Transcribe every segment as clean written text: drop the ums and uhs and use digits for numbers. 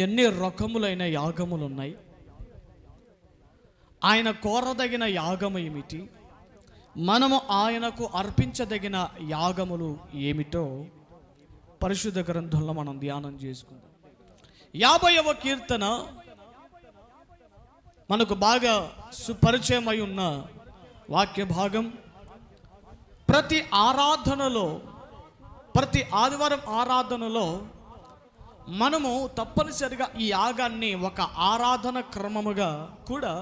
ఎన్ని రకములైన యాగములు ఉన్నాయి, ఆయన కోరదగిన యాగము ఏమిటి, మనము ఆయనకు అర్పించదగిన యాగములు ఏమిటో పరిశుద్ధ గ్రంథంలో మనం ధ్యానం చేసుకుందాం. 50వ కీర్తన మనకు బాగా సుపరిచయమై ఉన్న వాక్య భాగం. ప్రతి ఆరాధనలో, ప్రతి ఆదివారం ఆరాధనలో మనము తప్పనిసరిగా ఈ యాగాన్ని ఒక ఆరాధన క్రమముగా కూడా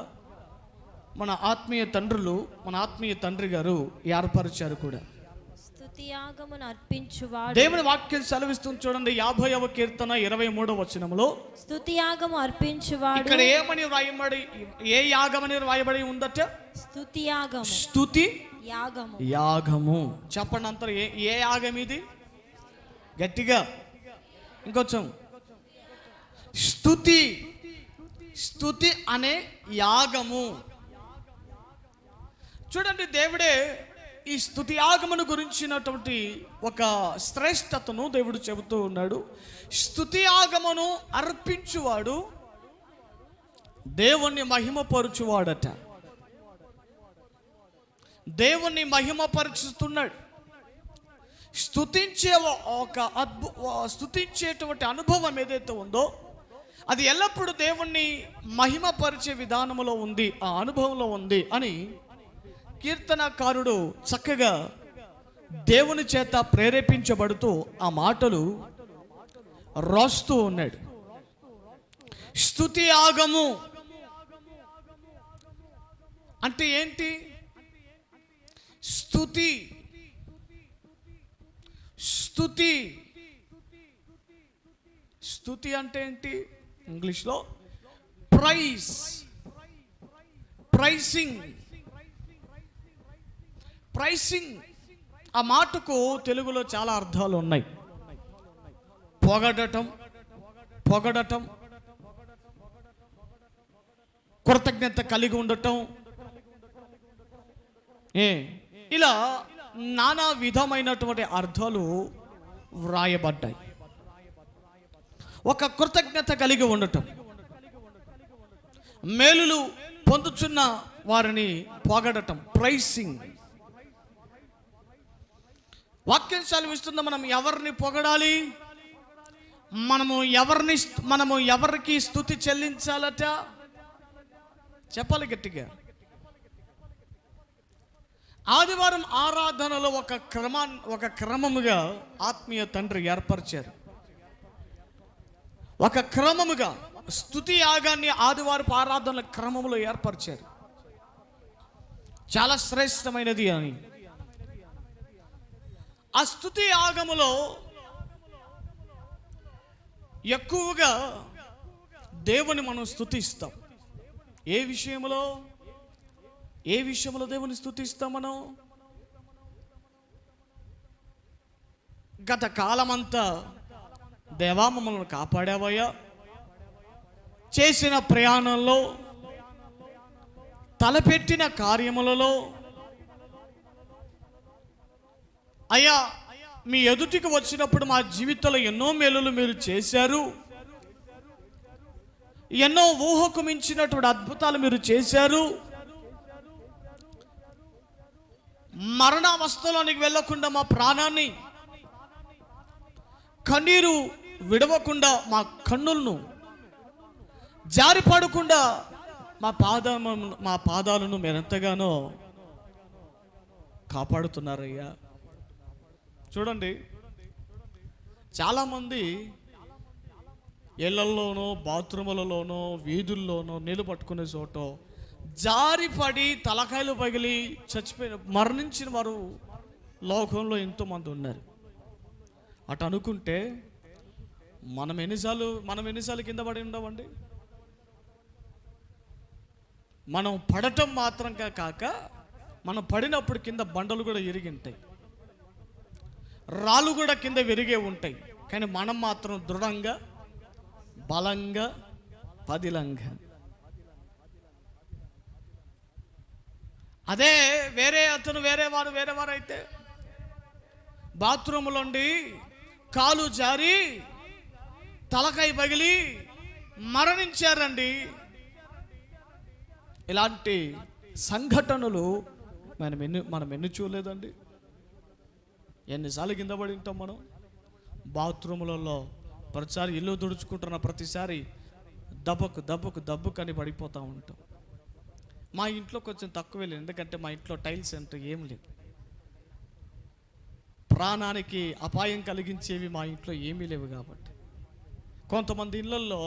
మన ఆత్మీయ తండ్రులు, మన ఆత్మీయ తండ్రి గారు ఏర్పరిచారు కూడా. స్తుతి యాగమును అర్పించువాడు, దేవుని వాక్యం సెలవిస్తుంది చూడండి. 50వ కీర్తన 23వ వచనములో స్తుతి యాగము అర్పించువాడు. ఇక్కడ ఏమని రాయబడి, ఏ యాగమని రాయబడి ఉందట? స్తుతి యాగము. స్తుతి యాగము. యాగము. చెప్పండి అంతా, ఏ యాగం ఇది? గట్టిగా ఇంకొంచెం. స్తుతి, స్తుతి అనే యాగము. చూడండి, దేవుడే ఈ స్తుతి యాగమును గురించినటువంటి ఒక శ్రేష్టతను దేవుడు చెబుతూ ఉన్నాడు. స్తుతి యాగమును అర్పించువాడు దేవుణ్ణి మహిమపరచువాడట. దేవుణ్ణి మహిమపరుచుతున్నాడు. స్తుతించేటువంటి అనుభవం ఏదైతే ఉందో అది ఎల్లప్పుడూ దేవుణ్ణి మహిమపరిచే విధానంలో ఉంది, ఆ అనుభవంలో ఉంది అని కీర్తనకారుడు చక్కగా దేవుని చేత ప్రేరేపించబడుతూ ఆ మాటలు రాస్తూ ఉన్నాడు. స్తుతి యాగము అంటే ఏంటి? స్తుతి, స్తుతి, స్తుతి అంటే ఏంటి? ఇంగ్లీష్లో ప్రైజ్, ప్రైసింగ్, ప్రైసింగ్. ఆ మాటకు తెలుగులో చాలా అర్థాలు ఉన్నాయి. పొగడటం, పొగడటం, కృతజ్ఞత కలిగి ఉండటం, ఇలా నానా విధమైనటువంటి అర్థాలు వ్రాయబడ్డాయి. ఒక కృతజ్ఞత కలిగి ఉండటం, మేలులు పొందుచున్న వారిని పొగడటం, ప్రైసింగ్. వాక్యం సెలవిస్తుంది, మనం ఎవరిని పొగడాలి, మనము ఎవరికి స్తుతి చెల్లించాలట? చెప్పాలి గట్టిగా. ఆదివారం ఆరాధనలో ఒక క్రమముగా ఆత్మీయ తండ్రి ఏర్పరిచారు. ఒక క్రమముగా స్తుతి యాగాన్ని ఆదివారపు ఆరాధనల క్రమములో ఏర్పరిచారు. చాలా శ్రేష్టమైనది అని. ఆ స్తుతి యాగములో ఎక్కువగా దేవుని మనం స్తుతిస్తాం. ఏ విషయంలో దేవుని స్తుతిస్తాం మనం? గత కాలమంతా దేవా మమ్మల్ని కాపాడావయ్యా, చేసిన ప్రయాణంలో, తలపెట్టిన కార్యములలో అయ్యా మీ ఎదుటికి వచ్చినప్పుడు మా జీవితంలో ఎన్నో మేలులు మీరు చేశారు, ఎన్నో ఊహకు మించినటువంటి అద్భుతాలు మీరు చేశారు. మరణావస్థలోనికి వెళ్ళకుండా మా ప్రాణాన్ని, కన్నీరు విడవకుండా మా కన్నులను, జారిపడకుండా మా పాదాలను మీరెంతగానో కాపాడుతున్నారయ్యా. చూడండి, చాలామంది ఇళ్లలోనో, బాత్రూములలోనో, వీధుల్లోనో, నీళ్ళు పట్టుకునే చోట జారిపడి తలకాయలు పగిలి చచ్చిపోయిన, మరణించిన వారు లోకంలో ఎంతోమంది ఉన్నారు. అటు అనుకుంటే మనం ఎన్నిసార్లు కింద పడి ఉండవండి? మనం పడటం మాత్రం కాక మనం పడినప్పుడు కింద బండలు కూడా ఇరిగింటాయి, రాళ్ళు కూడా కింద విరిగే ఉంటాయి. కానీ మనం మాత్రం దృఢంగా, బలంగా, పదిలంగా. అదే వేరేవారు అయితే బాత్రూములోండి కాలు జారి తలకాయ పగిలి మరణించారండి. ఇలాంటి సంఘటనలు మనం ఎన్ని చూడలేదండి. ఎన్నిసార్లు కింద పడి ఉంటాం మనం. బాత్రూములలో ప్రతిసారి ఇల్లు తుడుచుకుంటున్న ప్రతిసారి దబ్బుకు అని పడిపోతూ ఉంటాం. మా ఇంట్లో కొంచెం తక్కువే లేదు, ఎందుకంటే మా ఇంట్లో టైల్స్ అంటే ఏం లేదు. ప్రాణానికి అపాయం కలిగించేవి మా ఇంట్లో ఏమీ లేవు కాబట్టి. కొంతమంది ఇళ్ళల్లో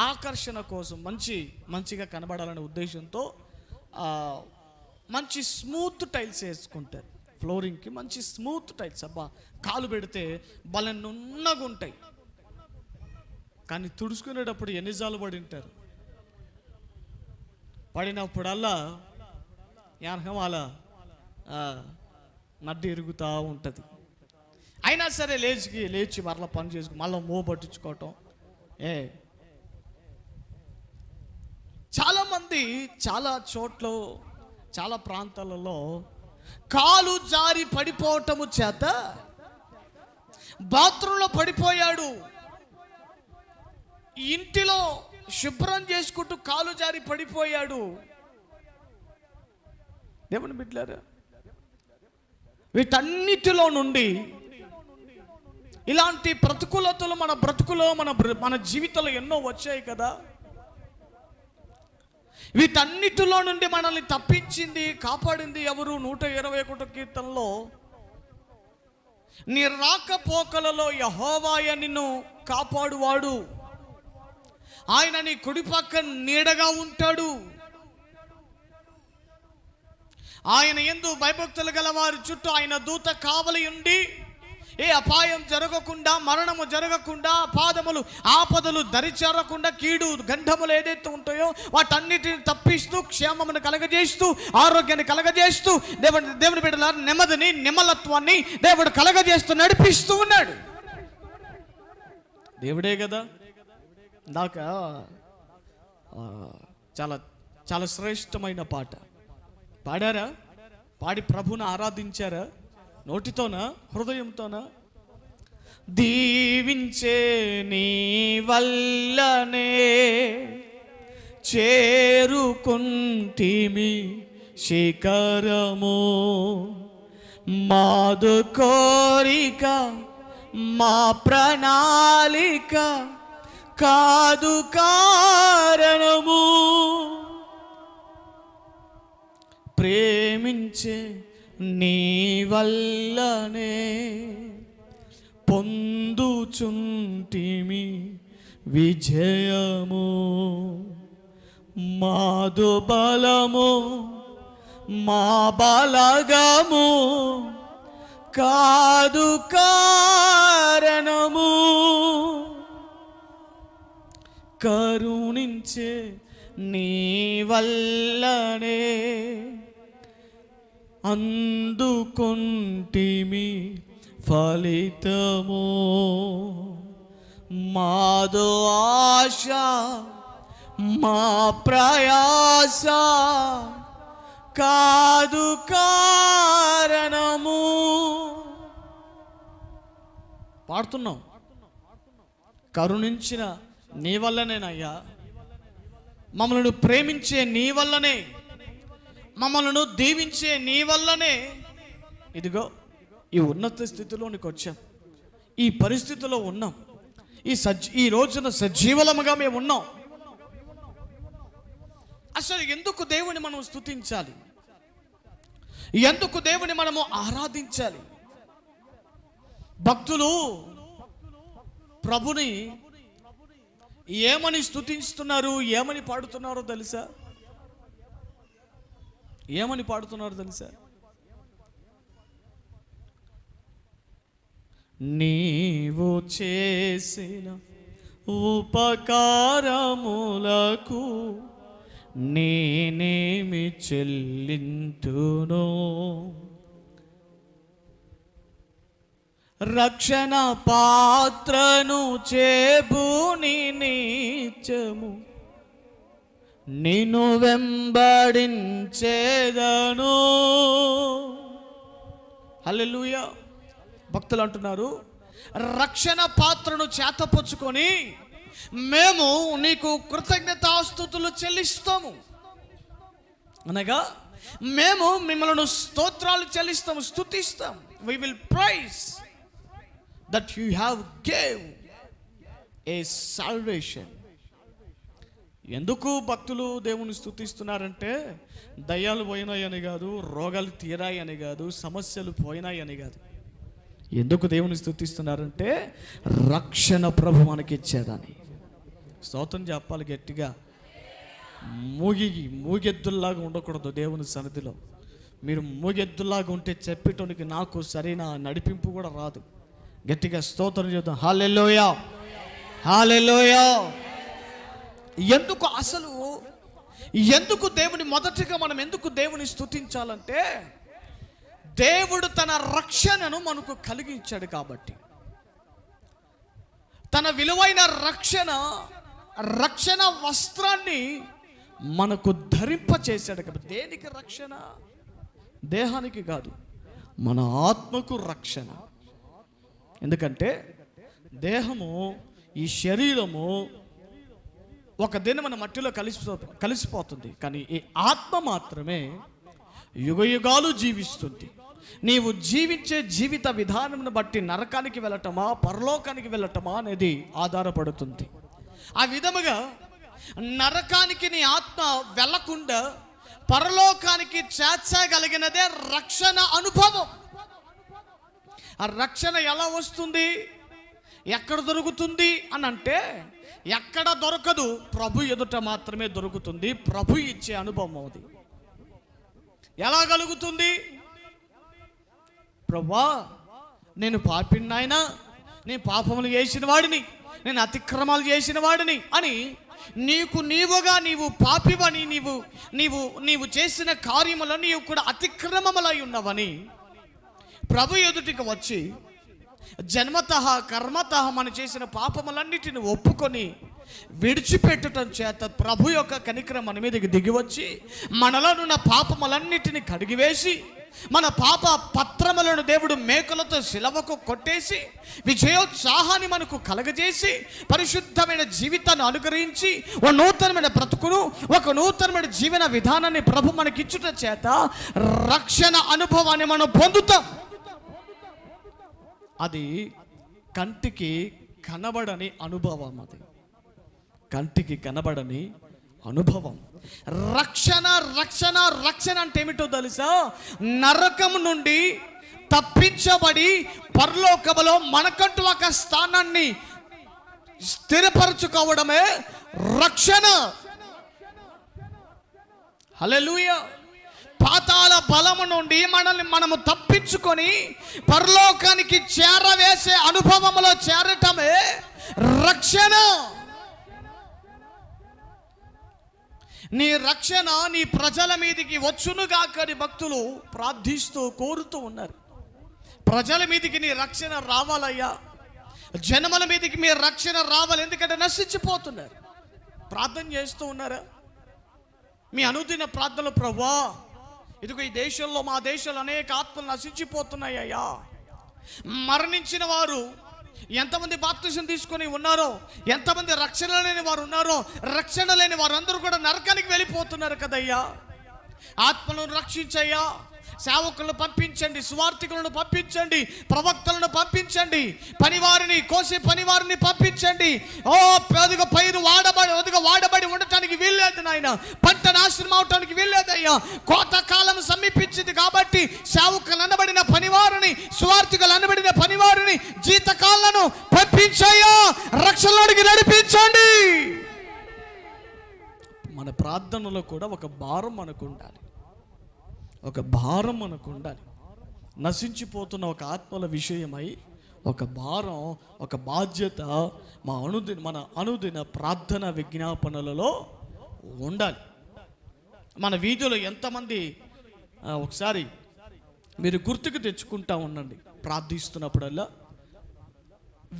ఆకర్షణ కోసం మంచిగా కనబడాలనే ఉద్దేశంతో మంచి స్మూత్ టైల్స్ వేసుకుంటారు. ఫ్లోరింగ్కి మంచి స్మూత్ టైల్స్, అబ్బా కాలు పెడితే భలే నున్నగా ఉంటాయి. కానీ తుడుచుకునేటప్పుడు ఎన్నిసార్లు పడి ఉంటారు. పడినప్పుడల్లా యానకమాల నడ్డి ఇరుగుతూ ఉంటుంది. అయినా సరే లేచి మరలా పని చేసుకుని మళ్ళీ మో పట్టించుకోవటం. చాలామంది చాలా చోట్ల చాలా ప్రాంతాలలో కాలు జారి పడిపోవటము చేత బాత్రూంలో పడిపోయాడు. ఇంటిలో శుభ్రం చేసుకుంటూ కాలు జారి పడిపోయాడు. దేవుని బిడ్డలారా, వీటన్నిటిలో నుండి ఇలాంటి ప్రతికూలతలు మన బ్రతుకులో మన జీవితంలో ఎన్నో వచ్చాయి కదా. వీటన్నిటిలో నుండి మనల్ని తప్పించింది, కాపాడింది ఎవరు? 121 కీర్తనలో, నీ రాకపోకలలో యెహోవాయే నిన్ను కాపాడువాడు, ఆయన నీ కుడిపక్క నీడగా ఉంటాడు, ఆయన యందు భయభక్తులు గల వారి చుట్టూ ఆయన దూత కావలి ఉండి ఏ అపాయం జరగకుండా, మరణము జరగకుండా, ఆపదలు దరిచేరకుండా, కీడు గంధములు ఏదైతే ఉంటాయో వాటన్నిటిని తప్పిస్తూ, క్షేమమును కలగజేస్తూ, ఆరోగ్యాన్ని కలగజేస్తూ, దేవుని బిడ్డల నెమ్మదిని, నిమ్మలత్వాన్ని దేవుడు కలగజేస్తూ నడిపిస్తూ ఉన్నాడు. దేవుడే కదా. ఇందాక చాలా చాలా శ్రేష్టమైన పాట పాడారా? పాడి ప్రభుని ఆరాధించారా? నోటితోనా, హృదయంతోనా? దీవించే నీ వల్లనే చేరుకుంటిమి శిఖరము, మాదు కోరిక మా ప్రణాళిక కాదు కారణము, ప్రేమించే నీ వల్లనే పొందుచుంటిమి విజయము, మాదు బలము మా బలగము కాదు కారణము, కరుణించే నీ వల్లనే అందుకొంటిమి ఫలితము, మాదో ఆశ మా ప్రయాస కాదు కారణము. పాడుతున్నాం, కరుణించిన నీ వల్లనేనయ్యా, మమ్మల్ని ప్రేమించే నీ వల్లనే, మమ్మల్ని దీవించే నీ వల్లనే ఇదిగో ఈ ఉన్నత స్థితిలోనికి వచ్చాం, ఈ పరిస్థితిలో ఉన్నాం, ఈ రోజున సజీవలముగా మేము ఉన్నాం. అసలు ఎందుకు దేవుని మనం స్తుతించాలి? ఎందుకు దేవుని మనము ఆరాధించాలి? భక్తులు ప్రభుని ఏమని స్తుతిస్తున్నారు, ఏమని పాడుతున్నారో తెలుసా? ఏమని పాడుతున్నారో తెలుసా? నీవు చేసిన ఉపకారములకు నేనేమి చెల్లింతును, రక్షణ పాత్రను చేబూని నీచము నిన్ను వెంబడించేదను. హల్లెలూయా. భక్తులు అంటున్నారు, రక్షణ పాత్రను చేతపుచ్చుకొని మేము నీకు కృతజ్ఞతాస్తుతులు చెల్లిస్తాము. అనగా మేము మిమ్మల్ని స్తోత్రాలు చెల్లిస్తాము, స్తుతిస్తాం. we will praise that you have gave a salvation. ఎందుకు భక్తులు దేవుని స్తుతిస్తున్నారంటే దయ్యాలు పోయినాయని కాదు, రోగాలు తీరాయని కాదు, సమస్యలు పోయినాయని కాదు. ఎందుకు దేవుని స్తుతిస్తున్నారంటే రక్షణ ప్రభు మనకి ఇచ్చాడని. స్తోత్రం చెప్పాలి గట్టిగా. మూగెద్దుల్లాగా ఉండకూడదు దేవుని సన్నిధిలో. మీరు మూగెద్దుల్లాగా ఉంటే చెప్పేటోనికి నాకు సరైన నడిపింపు కూడా రాదు. గట్టిగా స్తోత్రం చేద్దాం. హల్లెలూయా, హల్లెలూయా. ఎందుకు దేవుని మొదటిగా మనం ఎందుకు దేవుని స్తుతించాలంటే దేవుడు తన రక్షణను మనకు కలిగించాడు కాబట్టి. తన విలువైన రక్షణ వస్త్రాన్ని మనకు ధరింప చేశాడు కాబట్టి. దేనికి రక్షణ? దేహానికి కాదు, మన ఆత్మకు రక్షణ. ఎందుకంటే దేహము, ఈ శరీరము ఒక దిన మన మట్టిలో కలిసిపోతుంది, కానీ ఈ ఆత్మ మాత్రమే యుగయుగాలు జీవిస్తుంది. నీవు జీవించే జీవిత విధానంను బట్టి నరకానికి వెళ్ళటమా పరలోకానికి వెళ్ళటమా అనేది ఆధారపడుతుంది. ఆ విధముగా నరకానికి నీ ఆత్మ వెళ్ళకుండా పరలోకానికి చేర్చగలిగినదే రక్షణ అనుభవం. ఆ రక్షణ ఎలా వస్తుంది, ఎక్కడ దొరుకుతుంది అని అంటే ఎక్కడ దొరకదు, ప్రభు ఎదుట మాత్రమే దొరుకుతుంది. ప్రభు ఇచ్చే అనుభవం అది. ఎలా కలుగుతుంది? ప్రభువా, నేను పాపిని నాయనా, నేను పాపములు చేసిన వాడిని, నేను అతిక్రమాలు చేసిన వాడిని అని నీవు పాపివని, నీవు చేసిన కార్యములను నీవు కూడా అతిక్రమములై ఉన్నవని ప్రభు ఎదుటికి వచ్చి జన్మతః కర్మతః మనం చేసిన పాపములన్నిటిని ఒప్పుకొని విడిచిపెట్టడం చేత ప్రభు యొక్క కనికరం మన మీదకి దిగివచ్చి మనలో ఉన్న పాపములన్నిటిని కడిగివేసి మన పాప పత్రములను దేవుడు మేకలతో శిలవకు కొట్టేసి విజయోత్సాహాన్ని మనకు కలగజేసి పరిశుద్ధమైన జీవితాన్ని అనుగ్రహించి ఒక నూతనమైన బ్రతుకును, ఒక నూతనమైన జీవన విధానాన్ని ప్రభు మనకిచ్చుట చేత రక్షణ అనుభవాన్ని మనం పొందుతాం. అది కంటికి కనబడని అనుభవం. అది కంటికి కనబడని అనుభవం. రక్షణ రక్షణ రక్షణ అంటే ఏమిటో తెలుసా? నరకం నుండి తప్పించబడి పరలోకములో మనకంటూ ఒక స్థానాన్ని స్థిరపరచుకోవడమే రక్షణ. హల్లెలూయా. పాతాళ బలము నుండి మనము తప్పించుకొని పరలోకానికి చేరవేసే అనుభవంలో చేరటమే రక్షణ. నీ రక్షణ నీ ప్రజల మీదికి వచ్చునుగాకని భక్తులు ప్రార్థిస్తూ కోరుతూ ఉన్నారు. ప్రజల మీదికి నీ రక్షణ రావాలయ్యా, జనముల మీదికి మీ రక్షణ రావాలి, ఎందుకంటే నశించిపోతున్నారు. ప్రార్థన చేస్తూ ఉన్నారా? మీ అనుదిన ప్రార్థనలు, ప్రభువా ఇదిగో ఈ దేశంలో, మా దేశంలో అనేక ఆత్మలు నశించిపోతున్నాయ్యా, మరణించిన వారు ఎంతమంది బాప్తిసం తీసుకొని ఉన్నారో, ఎంతమంది రక్షణ లేని వారు ఉన్నారో, రక్షణ లేని వారందరూ కూడా నరకానికి వెళ్ళిపోతున్నారు కదయ్యా. ఆత్మలను రక్షించయ్యా, సేవకులను పంపించండి, సువార్థికులను పంపించండి, ప్రవక్తలను పంపించండి, కోసే పనివారిని పంపించండి. అదిగో పైరు వాడబడి ఉండటానికి వీల్లేదు నాయన, పంట నాశనం అవటానికి వీల్లేదయ్యా. కోతకాలం సమీపించింది కాబట్టి సేవకులు అనబడిన పనివారిని, సువార్థికులు అనబడిన పనివారిని, జీతకాలను పంపించయ్యా, రక్షణలోనికి నడిపించండి. మన ప్రార్థనలో కూడా ఒక భారం మనకు ఉండాలి, ఒక భారం మనకు ఉండాలి. నశించిపోతున్న ఒక ఆత్మల విషయమై ఒక భారం, ఒక బాధ్యత మన అనుదిన ప్రార్థన విజ్ఞాపనలలో ఉండాలి. మన వీధిలో ఎంతమంది, ఒకసారి మీరు గుర్తుకు తెచ్చుకుంటా ఉండండి. ప్రార్థిస్తున్నప్పుడల్లా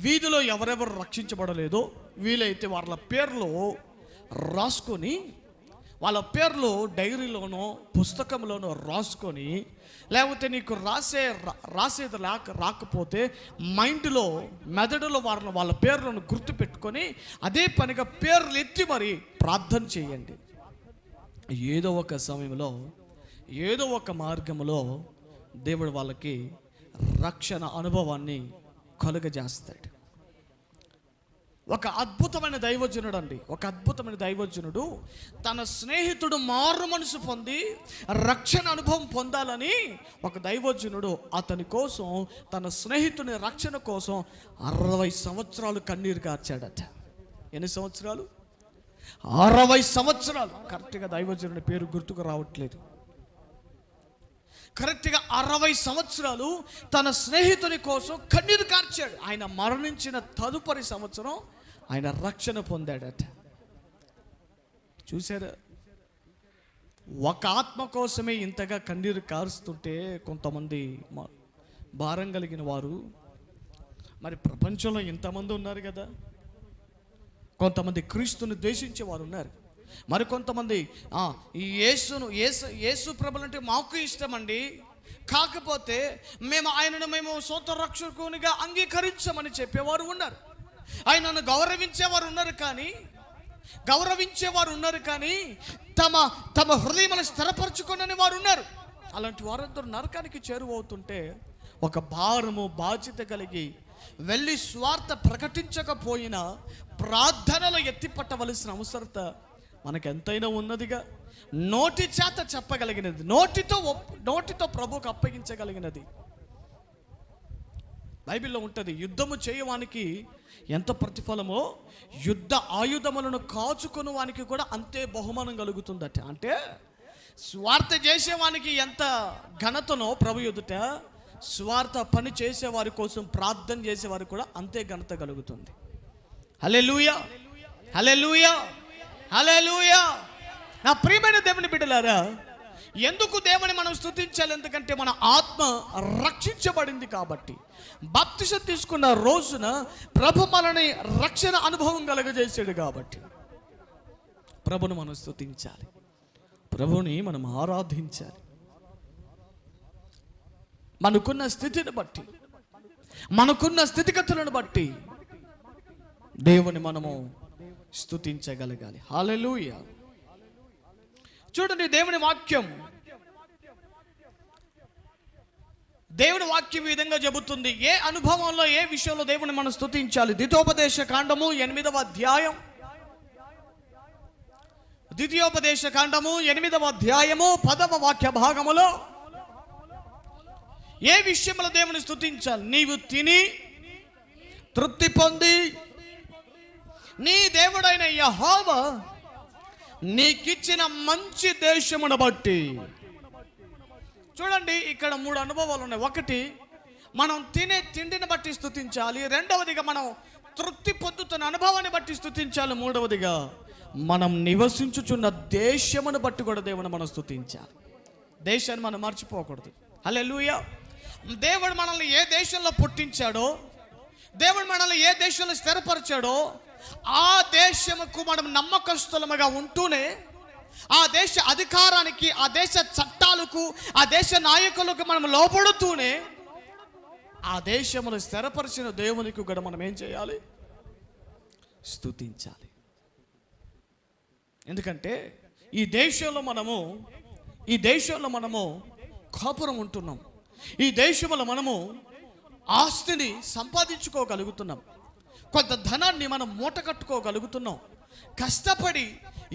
వీధిలో ఎవరెవరు రక్షించబడలేదో వీలైతే వాళ్ళ పేర్లు రాసుకొని వాళ్ళ పేర్లు డైరీలోనో పుస్తకంలోనో రాసుకొని, లేకపోతే నీకు రాసేది రాకపోతే మైండ్లో మెదడులో వాళ్ళ పేర్లను గుర్తు పెట్టుకొని అదే పనిగా పేర్లు ఎత్తి మరి ప్రార్థన చేయండి. ఏదో ఒక సమయంలో ఏదో ఒక మార్గంలో దేవుడు వాళ్ళకి రక్షణ అనుభవాన్ని కలుగజేస్తాడు. ఒక అద్భుతమైన దైవజనుడు అండి, ఒక అద్భుతమైన దైవజనుడు తన స్నేహితుడు మారు మనసు పొంది రక్షణ అనుభవం పొందాలని ఒక దైవజనుడు అతని కోసం, తన స్నేహితుని రక్షణ కోసం 60 సంవత్సరాలు కన్నీరు కార్చాడట. ఎన్ని సంవత్సరాలు? 60 సంవత్సరాలు. కరెక్ట్గా దైవజనుడి పేరు గుర్తుకు రావట్లేదు. కరెక్ట్గా 60 సంవత్సరాలు తన స్నేహితుని కోసం కన్నీరు కార్చాడు. ఆయన మరణించిన తదుపరి సంవత్సరం ఆయన రక్షణ పొందాడట. చూసారా? ఒక ఆత్మ కోసమే ఇంతగా కన్నీరు కారుస్తుంటే కొంతమంది భారం కలిగిన వారు మరి ప్రపంచంలో ఇంతమంది ఉన్నారు కదా. కొంతమంది క్రీస్తుని ద్వేషించే వారు ఉన్నారు. మరి కొంతమంది ఈ యేసు ప్రభులంటే మాకు ఇష్టం అండి, కాకపోతే మేము సొంత రక్షకునిగా అంగీకరించమని చెప్పేవారు ఉన్నారు. ఆయనను గౌరవించేవారు ఉన్నారు కానీ తమ హృదయములను స్థిరపరచుకోనని వారు ఉన్నారు. అలాంటి వారందరూ నరకానికి చేరువవుతుంటే ఒక భారము బాధ్యత కలిగి వెళ్ళి స్వార్థ ప్రకటించకపోయినా ప్రార్థనలో ఎత్తిపట్టవలసిన అవసరత మనకెంతైనా ఉన్నదిగా. నోటి చేత చెప్పగలిగినది, నోటితో ప్రభువుకు అప్పగించగలిగినది. బైబిల్లో ఉంటుంది, యుద్ధము చేయవానికి ఎంత ప్రతిఫలమో యుద్ధ ఆయుధములను కాచుకుని వానికి కూడా అంతే బహుమానం కలుగుతుందట. అంటే స్వార్థ చేసేవానికి ఎంత ఘనతనో ప్రభు ఎదుట, స్వార్థ పని చేసేవారి కోసం ప్రార్థన చేసేవారికి కూడా అంతే ఘనత కలుగుతుంది. హల్లెలూయా, హల్లెలూయా, హల్లెలూయా. నా ప్రియమైన దేవుని బిడ్డలారా, ఎందుకు దేవుని మనం స్తుతించాలి? ఎందుకంటే మన ఆత్మ రక్షించబడింది కాబట్టి. బాప్తిసం తీసుకున్న రోజున ప్రభు మనని రక్షణ అనుభవం కలుగజేసాడు కాబట్టి ప్రభుని మనం స్తుతించాలి, ప్రభుని మనం ఆరాధించాలి. మనకున్న స్థితిని బట్టి, మనకున్న స్థితిగతులను బట్టి దేవుని మనము స్తుతించగలగాలి. హల్లెలూయా. చూడండి, దేవుని వాక్యం ఈ విధంగా చెబుతుంది. ఏ అనుభవంలో, ఏ విషయంలో దేవుని మనం స్తుతించాలి? ద్వితీయోపదేశ కాండము 8వ అధ్యాయం, ద్వితీయోపదేశ కాండము 8వ అధ్యాయము 10వ వాక్య భాగములో ఏ విషయంలో దేవుని స్తుతించాలి? నీవు తిని తృప్తి పొంది నీ దేవుడైన యెహోవా నీకిచ్చిన మంచి దేశమును బట్టి. చూడండి, ఇక్కడ 3 అనుభవాలు ఉన్నాయి. ఒకటి, మనం తినే తిండిని బట్టి స్తుతించాలి. రెండవదిగా మనం తృప్తి పొందుతున్న అనుభవాన్ని బట్టి స్తుతించాలి. మూడవదిగా మనం నివసించుచున్న దేశమును బట్టి కూడా దేవుని మనం స్తుతించాలి. దేశాన్ని మనం మర్చిపోకూడదు. హల్లెలూయా. దేవుడు మనల్ని ఏ దేశంలో పుట్టించాడో, దేవుడు మనల్ని ఏ దేశంలో స్థిరపరిచాడో ఆ దేశముకు మనం నమ్మకస్తులముగా ఉంటూనే, ఆ దేశ అధికారానికి, ఆ దేశ చట్టాలకు, ఆ దేశ నాయకులకు మనం లోబడుతూనే ఆ దేశమును స్థిరపరిచిన దేవునికి కూడా మనం ఏం చేయాలి? స్తుతించాలి. ఎందుకంటే ఈ దేశంలో మనము కాపురం ఉంటున్నాం. ఈ దేశంలో మనము ఆస్తిని సంపాదించుకోగలుగుతున్నాం. కొంత ధనాన్ని మనం మూట కట్టుకోగలుగుతున్నాం. కష్టపడి,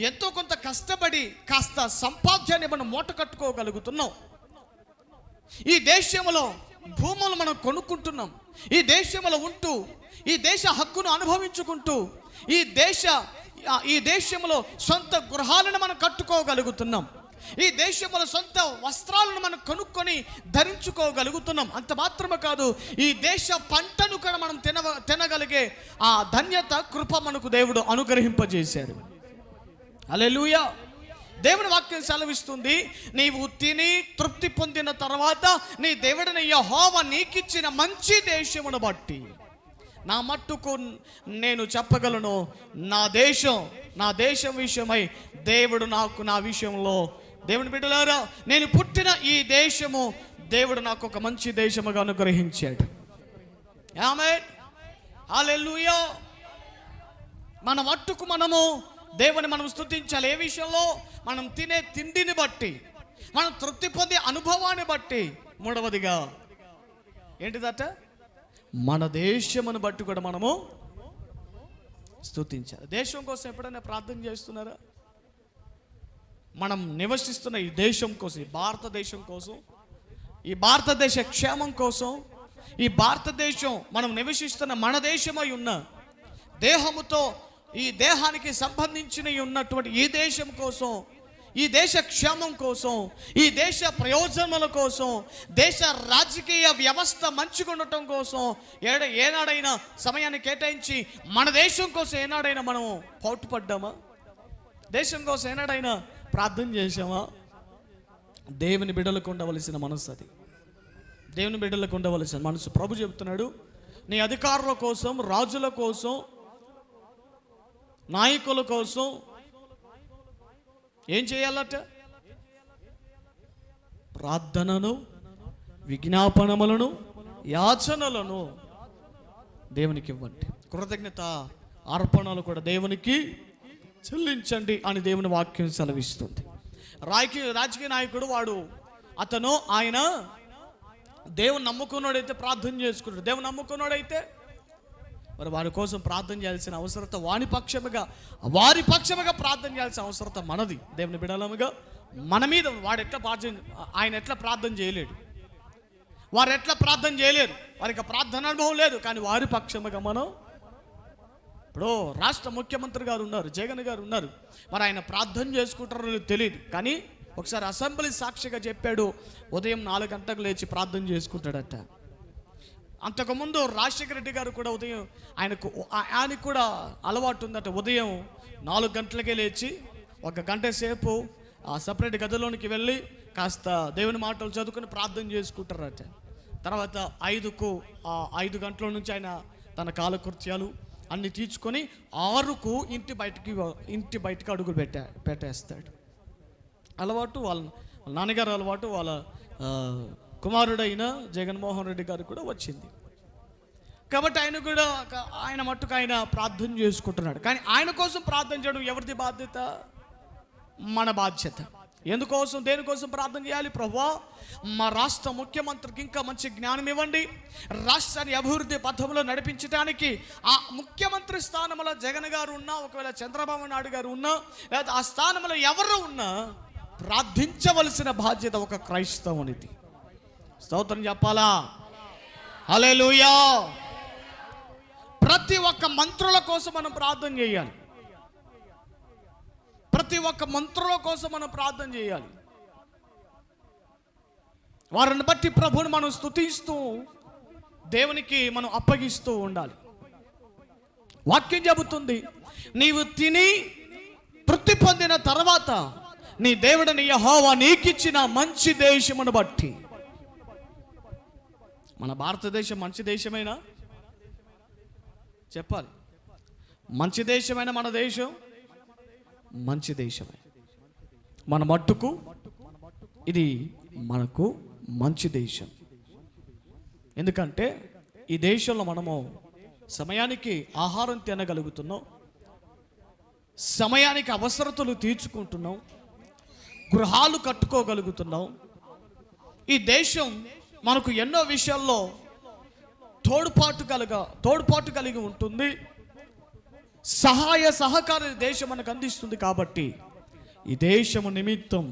ఎంతో కొంత కష్టపడి కాస్త సంపాద్యాన్ని మనం మూట కట్టుకోగలుగుతున్నాం. ఈ దేశంలో భూములు మనం కొనుక్కుంటున్నాం. ఈ దేశంలో ఉంటూ, ఈ దేశ హక్కును అనుభవించుకుంటూ, ఈ దేశంలో సొంత గృహాలను మనం కట్టుకోగలుగుతున్నాం. ఈ దేశంలో సొంత వస్త్రాలను మనం కొనుక్కొని ధరించుకోగలుగుతున్నాం. అంత మాత్రమే కాదు, ఈ దేశ పంటను కూడా మనం తినగలిగే ఆ ధన్యత, కృప మనకు దేవుడు అనుగ్రహింపజేశాడు. హల్లెలూయా. దేవుని వాక్యం సెలవిస్తుంది, నీవు తిని తృప్తి పొందిన తర్వాత నీ దేవుడిని యెహోవా నీకిచ్చిన మంచి దేశమును బట్టి. నా మట్టుకు నేను చెప్పగలను, నా దేశం విషయమై దేవుడు నాకు, నా విషయంలో, దేవుని బిడ్డలారా, నేను పుట్టిన ఈ దేశము దేవుడు నాకు ఒక మంచి దేశముగా అనుగ్రహించాడు. ఆమేన్, హల్లెలూయా. మన మట్టుకు మనము దేవుని మనం స్తుతించాలి. ఏ విషయంలో? మనం తినే తిండిని బట్టి, మనం తృప్తి పొందే అనుభవాన్ని బట్టి. మూడవదిగా ఏంటిదట? మన దేశమును బట్టి కూడా మనము స్తుతించాలి. దేశం కోసం ఎప్పుడైనా ప్రార్థన చేస్తున్నారా? మనం నివసిస్తున్న ఈ దేశం కోసం, ఈ భారతదేశం కోసం, ఈ భారతదేశ క్షేమం కోసం, ఈ భారతదేశం మనం నివసిస్తున్న మన దేశమై ఉన్న దేహముతో, ఈ దేహానికి సంబంధించిన ఉన్నటువంటి ఈ దేశం కోసం, ఈ దేశ క్షేమం కోసం, ఈ దేశ ప్రయోజనముల కోసం, దేశ రాజకీయ వ్యవస్థ మంచిగా ఉండటం కోసం ఏనాడైనా సమయాన్ని కేటాయించి మన దేశం కోసం ఏనాడైనా మనం పాటుపడ్డామా? దేశం కోసం ఏనాడైనా ప్రార్థన చేశామా? దేవుని బిడ్డలకు ఉండవలసిన మనసు అది. దేవుని బిడ్డలకు ఉండవలసిన మనసు. ప్రభు చెప్తున్నాడు, నీ అధికారుల కోసం, రాజుల కోసం, నాయకుల కోసం ఏం చేయాలట? ప్రార్థనను, విజ్ఞాపనములను, యాచనలను దేవునికి ఇవ్వండి. కృతజ్ఞత అర్పణలు కూడా దేవునికి చెల్లించండి అని దేవుని వాక్యం సెలవిస్తుంది. రాజకీయ నాయకుడు ఆయన దేవుని నమ్ముకున్నాడైతే ప్రార్థన చేసుకుంటాడు. దేవుని నమ్ముకున్నాడైతే మరి వారి కోసం ప్రార్థన చేయాల్సిన అవసరత వారి పక్షముగా ప్రార్థన చేయాల్సిన అవసరత మనది. దేవుని బిడ్డలముగా మన మీద ఆయన ఎట్లా ప్రార్థన చేయలేడు, వారు ఎట్లా ప్రార్థన చేయలేరు, వారికి ప్రార్థన అనుభవం లేదు. కానీ వారి పక్షముగా మనం, ఇప్పుడు రాష్ట్ర ముఖ్యమంత్రి గారు ఉన్నారు, జగన్ గారు ఉన్నారు, మరి ఆయన ప్రార్థన చేసుకుంటారో తెలియదు. కానీ ఒకసారి అసెంబ్లీ సాక్షిగా చెప్పాడు, ఉదయం 4 గంటలకు లేచి ప్రార్థన చేసుకుంటాడట. అంతకుముందు రాజశేఖర రెడ్డి గారు కూడా ఉదయం ఆయనకు కూడా అలవాటు ఉందట. ఉదయం 4 గంటలకే లేచి 1 గంట సేపు ఆ సపరేట్ గదిలోనికి వెళ్ళి కాస్త దేవుని మాటలు చదువుకొని ప్రార్థన చేసుకుంటారట. తర్వాత 5 గంటల నుంచి ఆయన తన కాలకృత్యాలు అన్ని తీర్చుకొని 6కు ఇంటి బయటకు అడుగులు పెట్టేస్తాడు. అలవాటు వాళ్ళ నాన్నగారు అలవాటు, వాళ్ళ కుమారుడైన జగన్మోహన్ రెడ్డి గారు కూడా వచ్చింది. కాబట్టి ఆయన మట్టుకు ఆయన ప్రార్థన చేసుకుంటున్నాడు. కానీ ఆయన కోసం ప్రార్థన చేయడం ఎవరిది బాధ్యత? మన బాధ్యత. దేనికోసం ప్రార్థన చేయాలి? ప్రభువా, మా రాష్ట్ర ముఖ్యమంత్రికి ఇంకా మంచి జ్ఞానం ఇవ్వండి, రాష్ట్రాన్ని అభివృద్ధి పథంలో నడిపించడానికి. ఆ ముఖ్యమంత్రి స్థానంలో జగన్ గారు ఉన్నా, ఒకవేళ చంద్రబాబు నాయుడు గారు ఉన్నా, లేదా ఆ స్థానంలో ఎవరు ఉన్నా ప్రార్థించవలసిన బాధ్యత ఒక క్రైస్తవునిది. స్తోత్రం చెప్పాలా? హల్లెలూయా. ప్రతి ఒక్క మంత్రుల కోసం మనం ప్రార్థన చేయాలి. ప్రతి ఒక్క మంత్రుల కోసం మనం ప్రార్థన చేయాలి. వారిని బట్టి ప్రభువుని మనం స్తుతిస్తూ దేవునికి మనం అప్పగిస్తూ ఉండాలి. వాక్యం చెబుతుంది, నీవు తిని తృప్తి పొందిన తర్వాత నీ దేవుడని యెహోవా నీకిచ్చిన మంచి దేశమును బట్టి. మన భారతదేశం మంచి దేశమేనా? చెప్పాలి. మంచి దేశమైన మన దేశం మంచి దేశమే. మన మట్టుకు ఇది మనకు మంచి దేశం. ఎందుకంటే ఈ దేశంలో మనము సమయానికి ఆహారం తినగలుగుతున్నాం, సమయానికి అవసరతలు తీర్చుకుంటున్నాం, గృహాలు కట్టుకోగలుగుతున్నాం. ఈ దేశం మనకు ఎన్నో విషయాల్లో తోడ్పాటు కలిగి ఉంటుంది. సహాయ సహకార దేశం మనకు అందిస్తుంది. కాబట్టి ఈ దేశము నిమిత్తం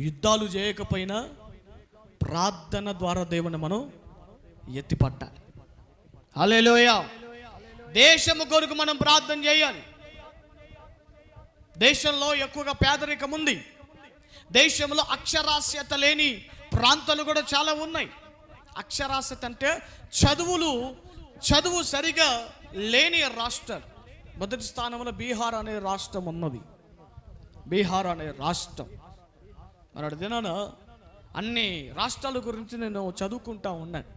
యుద్ధాలు చేయకపోయినా ప్రార్థన ద్వారా దేవుని మనం ఎత్తిపట్టాలి. హల్లెలూయా. దేశము కొరకు మనం ప్రార్థన చేయాలి. దేశంలో ఎక్కువగా పేదరికం ఉంది. దేశంలో అక్షరాస్యత లేని ప్రాంతాలు కూడా చాలా ఉన్నాయి. అక్షరాస్యత అంటే చదువు సరిగా లేని రాష్ట్రాలు. మొదటి స్థానంలో బీహార్ అనే రాష్ట్రం ఉన్నది. బీహార్ అనే రాష్ట్రం. మరి దినాన అన్ని రాష్ట్రాల గురించి నేను చదువుకుంటా ఉన్నాను.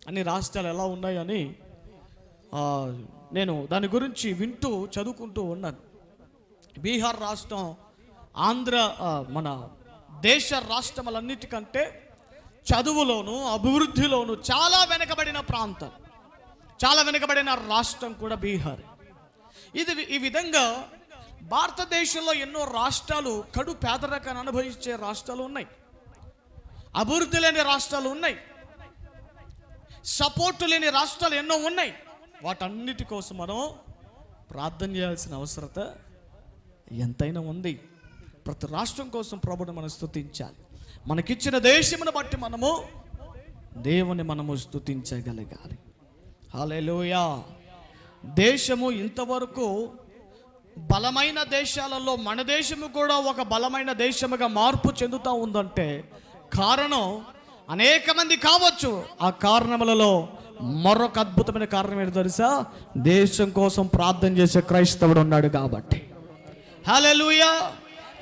అన్ని రాష్ట్రాలు ఎలా ఉన్నాయని నేను దాని గురించి వింటూ చదువుకుంటూ ఉన్నాను. బీహార్ రాష్ట్రం మన దేశ రాష్ట్రములన్నిటికంటే చదువులోను అభివృద్ధిలోను చాలా వెనుకబడిన ప్రాంతం, చాలా వెనుకబడిన రాష్ట్రం కూడా బీహార్. ఈ విధంగా భారతదేశంలో ఎన్నో రాష్ట్రాలు కడు పేదరికాన్ని అనుభవించే రాష్ట్రాలు ఉన్నాయి, అభివృద్ధి లేని రాష్ట్రాలు ఉన్నాయి, సపోర్టు లేని రాష్ట్రాలు ఎన్నో ఉన్నాయి. వాటన్నిటి కోసం మనం ప్రార్థన చేయాల్సిన అవసరత ఎంతైనా ఉంది. ప్రతి రాష్ట్రం కోసం ప్రభువుని మనం స్తుతించాలి. మనకిచ్చిన దేశమును బట్టి మనము దేవుని మనము స్తుతించగలగాలి. హల్లెలూయా. దేశము ఇంతవరకు బలమైన దేశాలలో మన దేశము కూడా ఒక బలమైన దేశముగా మార్పు చెందుతూ ఉందంటే కారణం అనేక మంది కావచ్చు. ఆ కారణములలో మరొక అద్భుతమైన కారణం ఏంటో తెలుసా? దేశం కోసం ప్రార్థన చేసే క్రైస్తవుడు ఉన్నాడు కాబట్టి. హల్లెలూయా.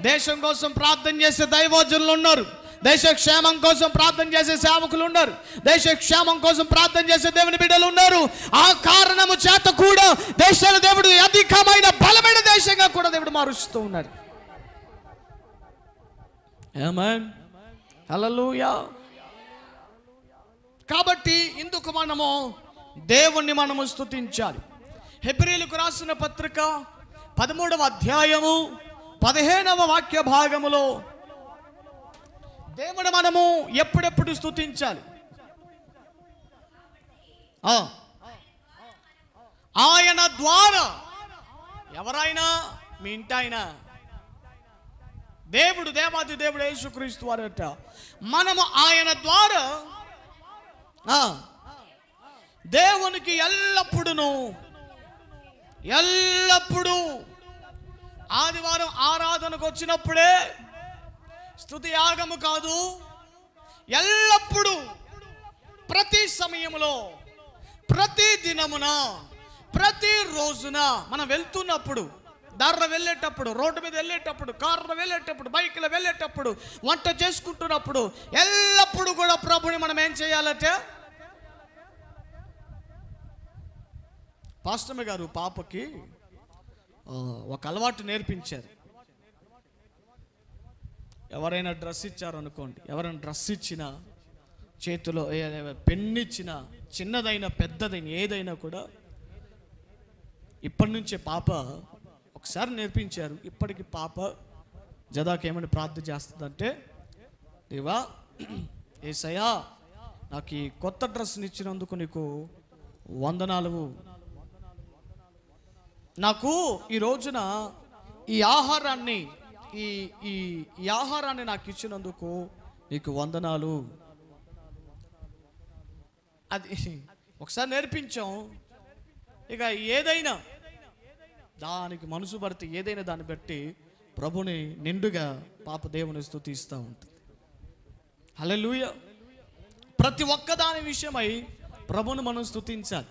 దేశం కోసం ప్రార్థన చేసే దైవజనులు ఉన్నారు, దేశ క్షేమం కోసం ప్రార్థన చేసే సేవకులు ఉన్నారు, దేశ క్షేమం కోసం ప్రార్థన చేసే దేవుని బిడ్డలు ఉన్నారు. ఆ కారణము చేత కూడా దేశాల దేవుడు అధికమైన బలమైన దేశంగా కూడా దేవుడు మారుస్తూ ఉన్నాడు. ఆమేన్. హల్లెలూయా. కాబట్టి ఇందుకు మనము దేవుణ్ణి మనము స్తుతించాలి. హెబ్రీయులకు రాసిన పత్రిక 13వ అధ్యాయము 15వ వాక్య భాగములో దేవుని మనము ఎప్పుడెప్పుడు స్తుతించాలి? ఆయన ద్వారా. ఎవరైనా మీ ఇంటాయన దేవుడు, దేవాది దేవుడు యేసుక్రీస్తు వారట. మనము ఆయన ద్వారా దేవునికి ఎల్లప్పుడూ ఆదివారం ఆరాధనకు వచ్చినప్పుడే స్తుతి యాగము కాదు, ఎల్లప్పుడూ ప్రతి సమయంలో, ప్రతి దినమున, ప్రతి రోజున మనం వెళ్తున్నప్పుడు, దారిలో వెళ్ళేటప్పుడు, రోడ్డు మీద వెళ్ళేటప్పుడు, కారులో వెళ్ళేటప్పుడు, బైక్లో వెళ్ళేటప్పుడు, వంట చేసుకుంటున్నప్పుడు ఎల్లప్పుడూ కూడా ప్రభుని మనం ఏం చేయాలంటే, పాస్టమ్మ గారు పాపకి ఒక అలవాటు నేర్పించారు. ఎవరైనా డ్రెస్ ఇచ్చారు అనుకోండి, ఎవరైనా డ్రెస్ ఇచ్చినా, చేతిలో పెన్ను ఇచ్చినా, చిన్నదైనా పెద్దదైనా ఏదైనా కూడా ఇప్పటి నుంచే పాప ఒకసారి నేర్పించారు. ఇప్పటికి పాప జదాకేమని ప్రార్థన చేస్తుందంటే, దేవా యేసయ్యా నాకు ఈ కొత్త డ్రెస్ని ఇచ్చినందుకు నీకు వందనాలు, నాకు ఈ రోజున ఈ ఆహారాన్ని నాకు ఇచ్చినందుకు నీకు వందనాలు. అది ఒకసారి నేర్పించాం. ఇక ఏదైనా దానికి మనసు పడితే ఏదైనా దాన్ని బట్టి ప్రభుని నిండుగా పాప దేవుని స్తుతిస్తూ ఉంటుంది. హల్లెలూయా. ప్రతి ఒక్క దాని విషయమై ప్రభుని మనం స్తుతించాలి.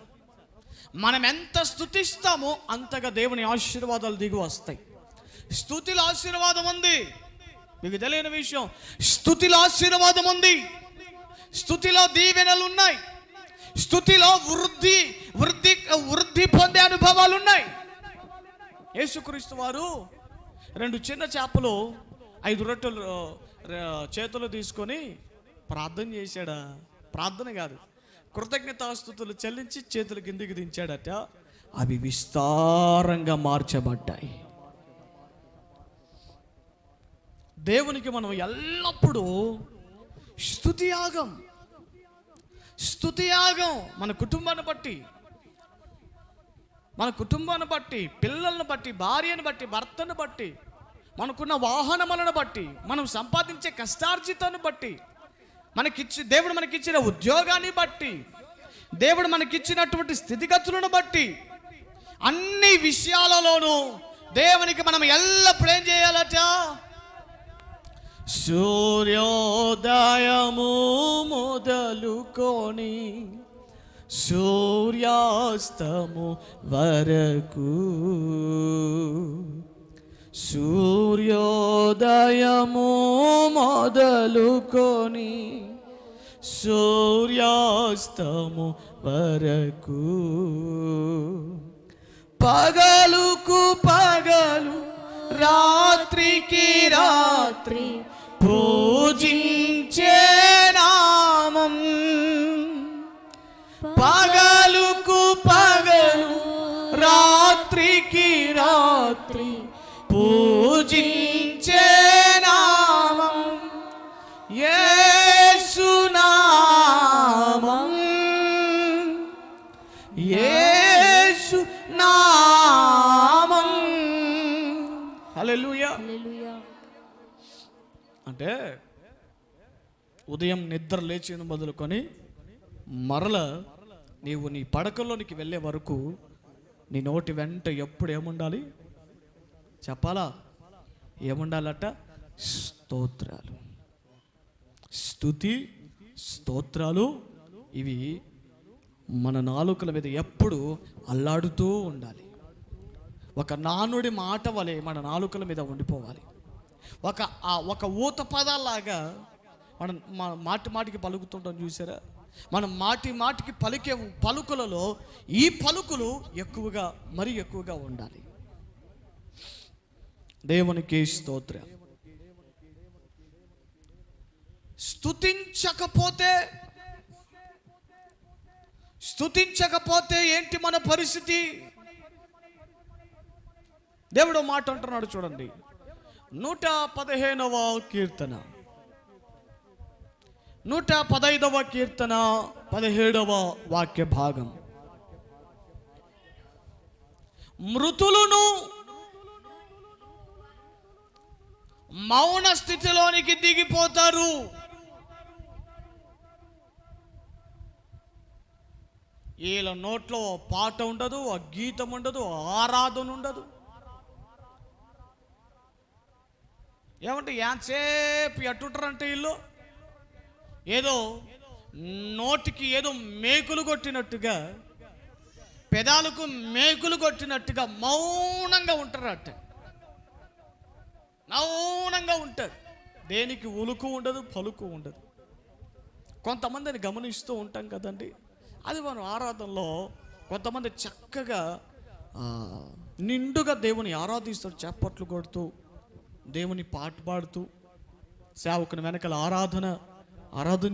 మనం ఎంత స్తుతిస్తామో అంతగా దేవుని ఆశీర్వాదాలు దిగి వస్తాయి. స్తుతిలో ఆశీర్వాదం ఉంది, మీకు తెలియని విషయం. స్తుతిలో ఆశీర్వాదం ఉంది, స్తుతిలో దీవెనలు ఉన్నాయి, స్తుతిలో వృద్ధి పొందే అనుభవాలు ఉన్నాయి. యేసుక్రీస్తు వారు 2 చిన్న చేపలు 5 రొట్టెలు చేతులు తీసుకొని ప్రార్థన చేశాడా? ప్రార్థన కాదు, కృతజ్ఞతాస్తుతులు చెల్లించి చేతులు కిందికి దించాడట. అవి విస్తారంగా మార్చబడ్డాయి. దేవునికి మనం ఎల్లప్పుడూ స్తుతియాగం మన కుటుంబాన్ని బట్టి, పిల్లలను బట్టి, భార్యను బట్టి, భర్తను బట్టి, మనకున్న వాహనములను బట్టి, మనం సంపాదించే కష్టార్జితాన్ని బట్టి, దేవుడు మనకిచ్చిన ఉద్యోగాన్ని బట్టి, దేవుడు మనకిచ్చినటువంటి స్థితిగతులను బట్టి, అన్ని విషయాలలోనూ దేవునికి మనం ఎల్లప్పుడూ ఏం చేయాలట? సూర్యోదయము మొదలుకొని సూర్యాస్తము వరకు, సూర్యోదయము మొదలుకొని సూర్యాస్తము వరకు, పగలుకు పగలు రాత్రికి రాత్రి పూజించే నామం. పగలుకు పగలు రాత్రికి రాత్రి పూజించే నామం యేసు నామం, యేసు నామం. హల్లెలూయా. హల్లెలూయా. అంటే ఉదయం నిద్ర లేచిన మొదలుకొని మరల నీవు నీ పడకలోనికి వెళ్ళే వరకు నీ నోటి వెంట ఎప్పుడు ఏముండాలి చెప్పాలా? ఏముండాలట? స్తోత్రాలు, స్తుతి, స్తోత్రాలు. ఇవి మన నాలుకల మీద ఎప్పుడు అల్లాడుతూ ఉండాలి. ఒక నానుడి మాట వలె మన నాలుకల మీద ఉండిపోవాలి. ఒక ఊత పదాలాగా మనం మాటి మాటికి పలుకుతుంటాం చూసారా? మనం మాటి మాటికి పలికే పలుకులలో ఈ పలుకులు ఎక్కువగా, మరి ఎక్కువగా ఉండాలి. దేవునికి స్తోత్రం. స్తుతించకపోతే ఏంటి మన పరిస్థితి? దేవుడు మాట అంటున్నాడు చూడండి, 115వ కీర్తన, 115వ కీర్తన 17వ వాక్య భాగం. మృతులను మౌన స్థితిలోనికి దిగిపోతారు. వీళ్ళ నోట్లో పాట ఉండదు, ఆ గీతం ఉండదు, ఆరాధన ఉండదు. ఏమంటే ఎంతసేపు ఎట్టుంటారంటే వీళ్ళు ఏదో నోటికి ఏదో మేకులు కొట్టినట్టుగా, పెదాలకు మేకులు కొట్టినట్టుగా మౌనంగా ఉంటారట. మౌనంగా ఉంటారు. దేనికి ఉలుకు ఉండదు, పలుకు ఉండదు. కొంతమందిని గమనిస్తూ ఉంటాం కదండి. అది మనం ఆరాధనలో కొంతమంది చక్కగా నిండుగా దేవుని ఆరాధిస్తారు, చప్పట్లు కొడుతూ, దేవుని పాట పాడుతూ, సేవకుని వెనకాల ఆరాధన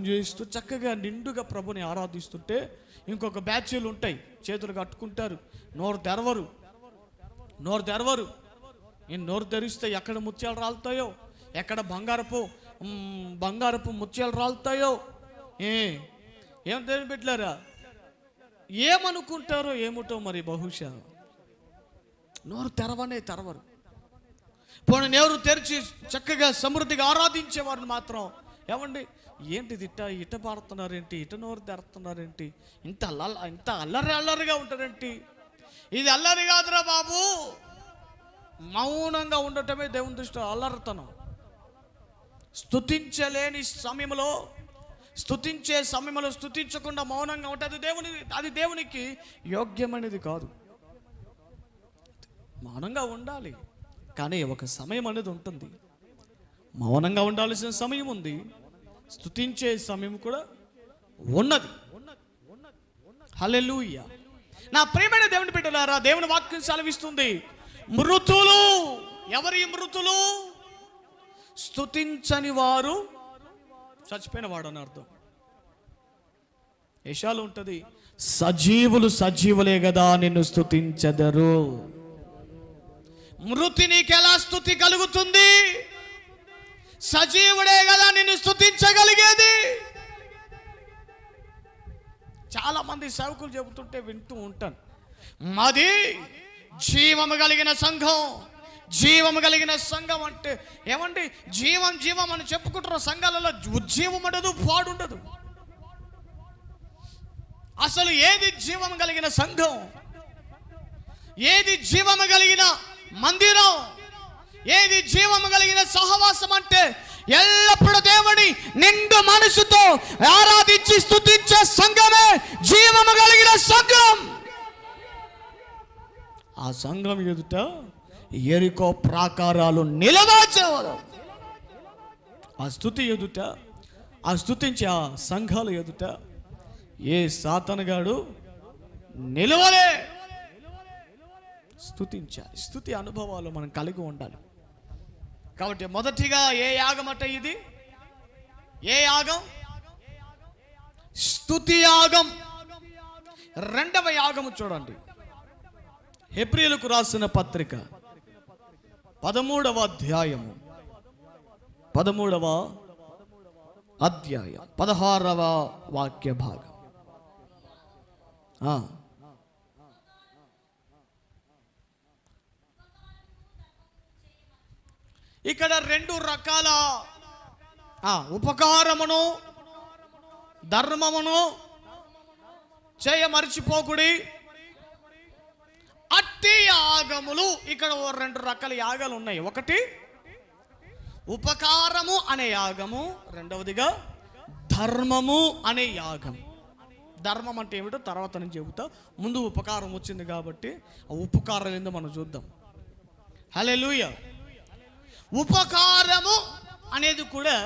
చేస్తూ చక్కగా నిండుగా ప్రభుని ఆరాధిస్తుంటే, ఇంకొక బ్యాచీలు ఉంటాయి, చేతులు కట్టుకుంటారు, నోరు తెరవరు. నోరు తెరిస్తే ఎక్కడ ముత్యాలు రాలుతాయో, ఎక్కడ బంగారపు ముత్యాలు రాలుతాయో. ఏం దేని పెట్టారా? ఏమనుకుంటారో ఏమిటో మరి. బహుశా నోరు తెరవరు. పోనీ ఎవరు తెరిచి చక్కగా సమృద్ధిగా ఆరాధించేవారిని మాత్రం ఏమండి, ఏంటిది ఇట పాడుతున్నారేంటి, ఇట నోరు తెరుతున్నారేంటి, ఇంత అల్లరిగా ఉంటారేంటి? ఇది అల్లరి కాదురా బాబు. మౌనంగా ఉండటమే దేవుని దృష్టిలో అల్లరితనం. స్తుతించే సమయంలో స్తుతించకుండా మౌనంగా ఉంటుంది అది దేవునికి యోగ్యమైనది కాదు. మౌనంగా ఉండాలి, కానీ ఒక సమయం అనేది ఉంటుంది. మౌనంగా ఉండాల్సిన సమయం ఉంది, స్తుతించే సమయం కూడా ఉన్నది. హల్లెలూయా. నా ప్రియమైన దేవుని బిడ్డలారా, దేవుని వాక్యం సెలవిస్తుంది, మృతులు. ఎవరి మృతులు? స్తుతించని వారు చచ్చిపోయిన వాడు అని అర్థం. యెషయాలో ఉంటుంది, సజీవులే కదా నిన్ను స్తుతించెదరు. మృతి నీకెలా స్తుతి కలుగుతుంది? సజీవుడే కదా నిన్ను స్తుతించగలిగేది. చాలా మంది సేవకులు చెబుతుంటే వింటూ ఉంటాను, మాది జీవము కలిగిన సంఘం అంటే ఏమండి? జీవం అని చెప్పుకుంటున్న సంఘాలలో ఉజ్జీవం ఉండదు, పాడుండదు. అసలు ఏది జీవం కలిగిన సంఘం? ఏది జీవము కలిగిన మందిరం? ఏది జీవము కలిగిన సహవాసం? అంటే ఎల్లప్పుడూ దేవుని నిండు మనసుతో ఆరాధించి స్తుతించే సంఘమే జీవము కలిగిన సంఘం. ఆ సంఘం ఎదుట ఎరికో ప్రాకారాలు నిలవాల్చేవారు. ఆ స్తుతి ఎదుట ఆ స్తుతించే ఆ సంఘాల ఎదుట ఏ సాతానుగాడు నిలవలే. స్తుతించాలి. స్తుతి అనుభవాలు మనం కలిగి ఉండాలి. కాబట్టి మొదటిగా ఏ యాగం అట ఇది? ఏ యాగం? స్తుతి యాగం. రెండవ యాగము చూడండి, హెబ్రీయులకు రాసిన పత్రిక 13వ అధ్యాయము 13వ అధ్యాయం 16వ వాక్య భాగం. ఇక్కడ రెండు రకాల ఉపకారమును ధర్మమును చేయ మర్చిపోకుడి. అట్టి యాగములు. ఇక్కడ రెండు రకాల యాగాలు ఉన్నాయి. ఒకటి ఉపకారము అనే యాగము, రెండవదిగా ధర్మము అనే యాగం. ధర్మం అంటే ఏమిటో తర్వాత నేను చెబుతా. ముందు ఉపకారం వచ్చింది కాబట్టి ఆ ఉపకారం ఏందో మనం చూద్దాం. హల్లెలూయా. ఉపకారము అనేది కూడా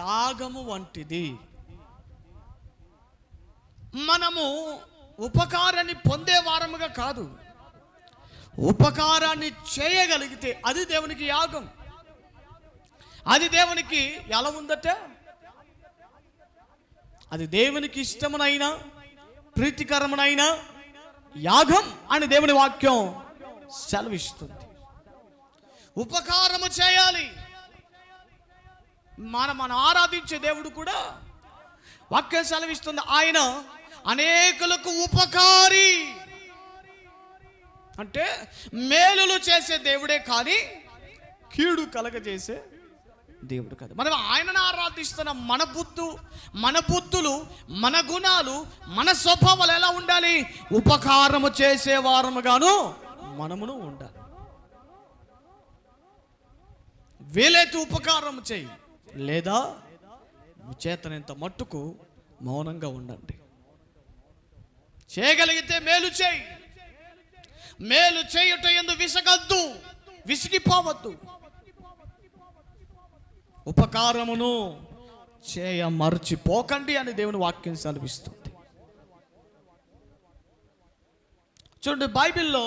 యాగము వంటిది. మనము ఉపకారాన్ని పొందే వారముగా కాదు, ఉపకారాన్ని చేయగలిగితే అది దేవునికి యాగం. అది దేవునికి ఎలా ఉందట? అది దేవునికి ఇష్టమునైనా ప్రీతికరమునైనా యాగం అని దేవుని వాక్యం సెలవిస్తుంది. ఉపకారము చేయాలి. మనం ఆరాధించే దేవుడు కూడా వాక్యం సెలవిస్తుంది, ఆయన అనేకులకు ఉపకారి. అంటే మేలులు చేసే దేవుడే కానీ కీడు కలగజేసే దేవుడు కాదు. మనం ఆయనను ఆరాధిస్తున్న మన బుద్ధులు, మన గుణాలు, మన స్వభావాలు ఎలా ఉండాలి? ఉపకారము చేసే వారముగాను మనమును ఉండాలి. వీలైతే ఉపకారం చేయి, లేదా చేతనంత మట్టుకు మౌనంగా ఉండండి. చేయగలిగితే మేలు చేయి. మేలు చేయుట యందు విసగద్దు, విసిగిపోవద్దు. ఉపకారమును చేయ మర్చిపోకండి అని దేవుని వాక్యం సెలవిస్తుంది. చూడండి, బైబిల్లో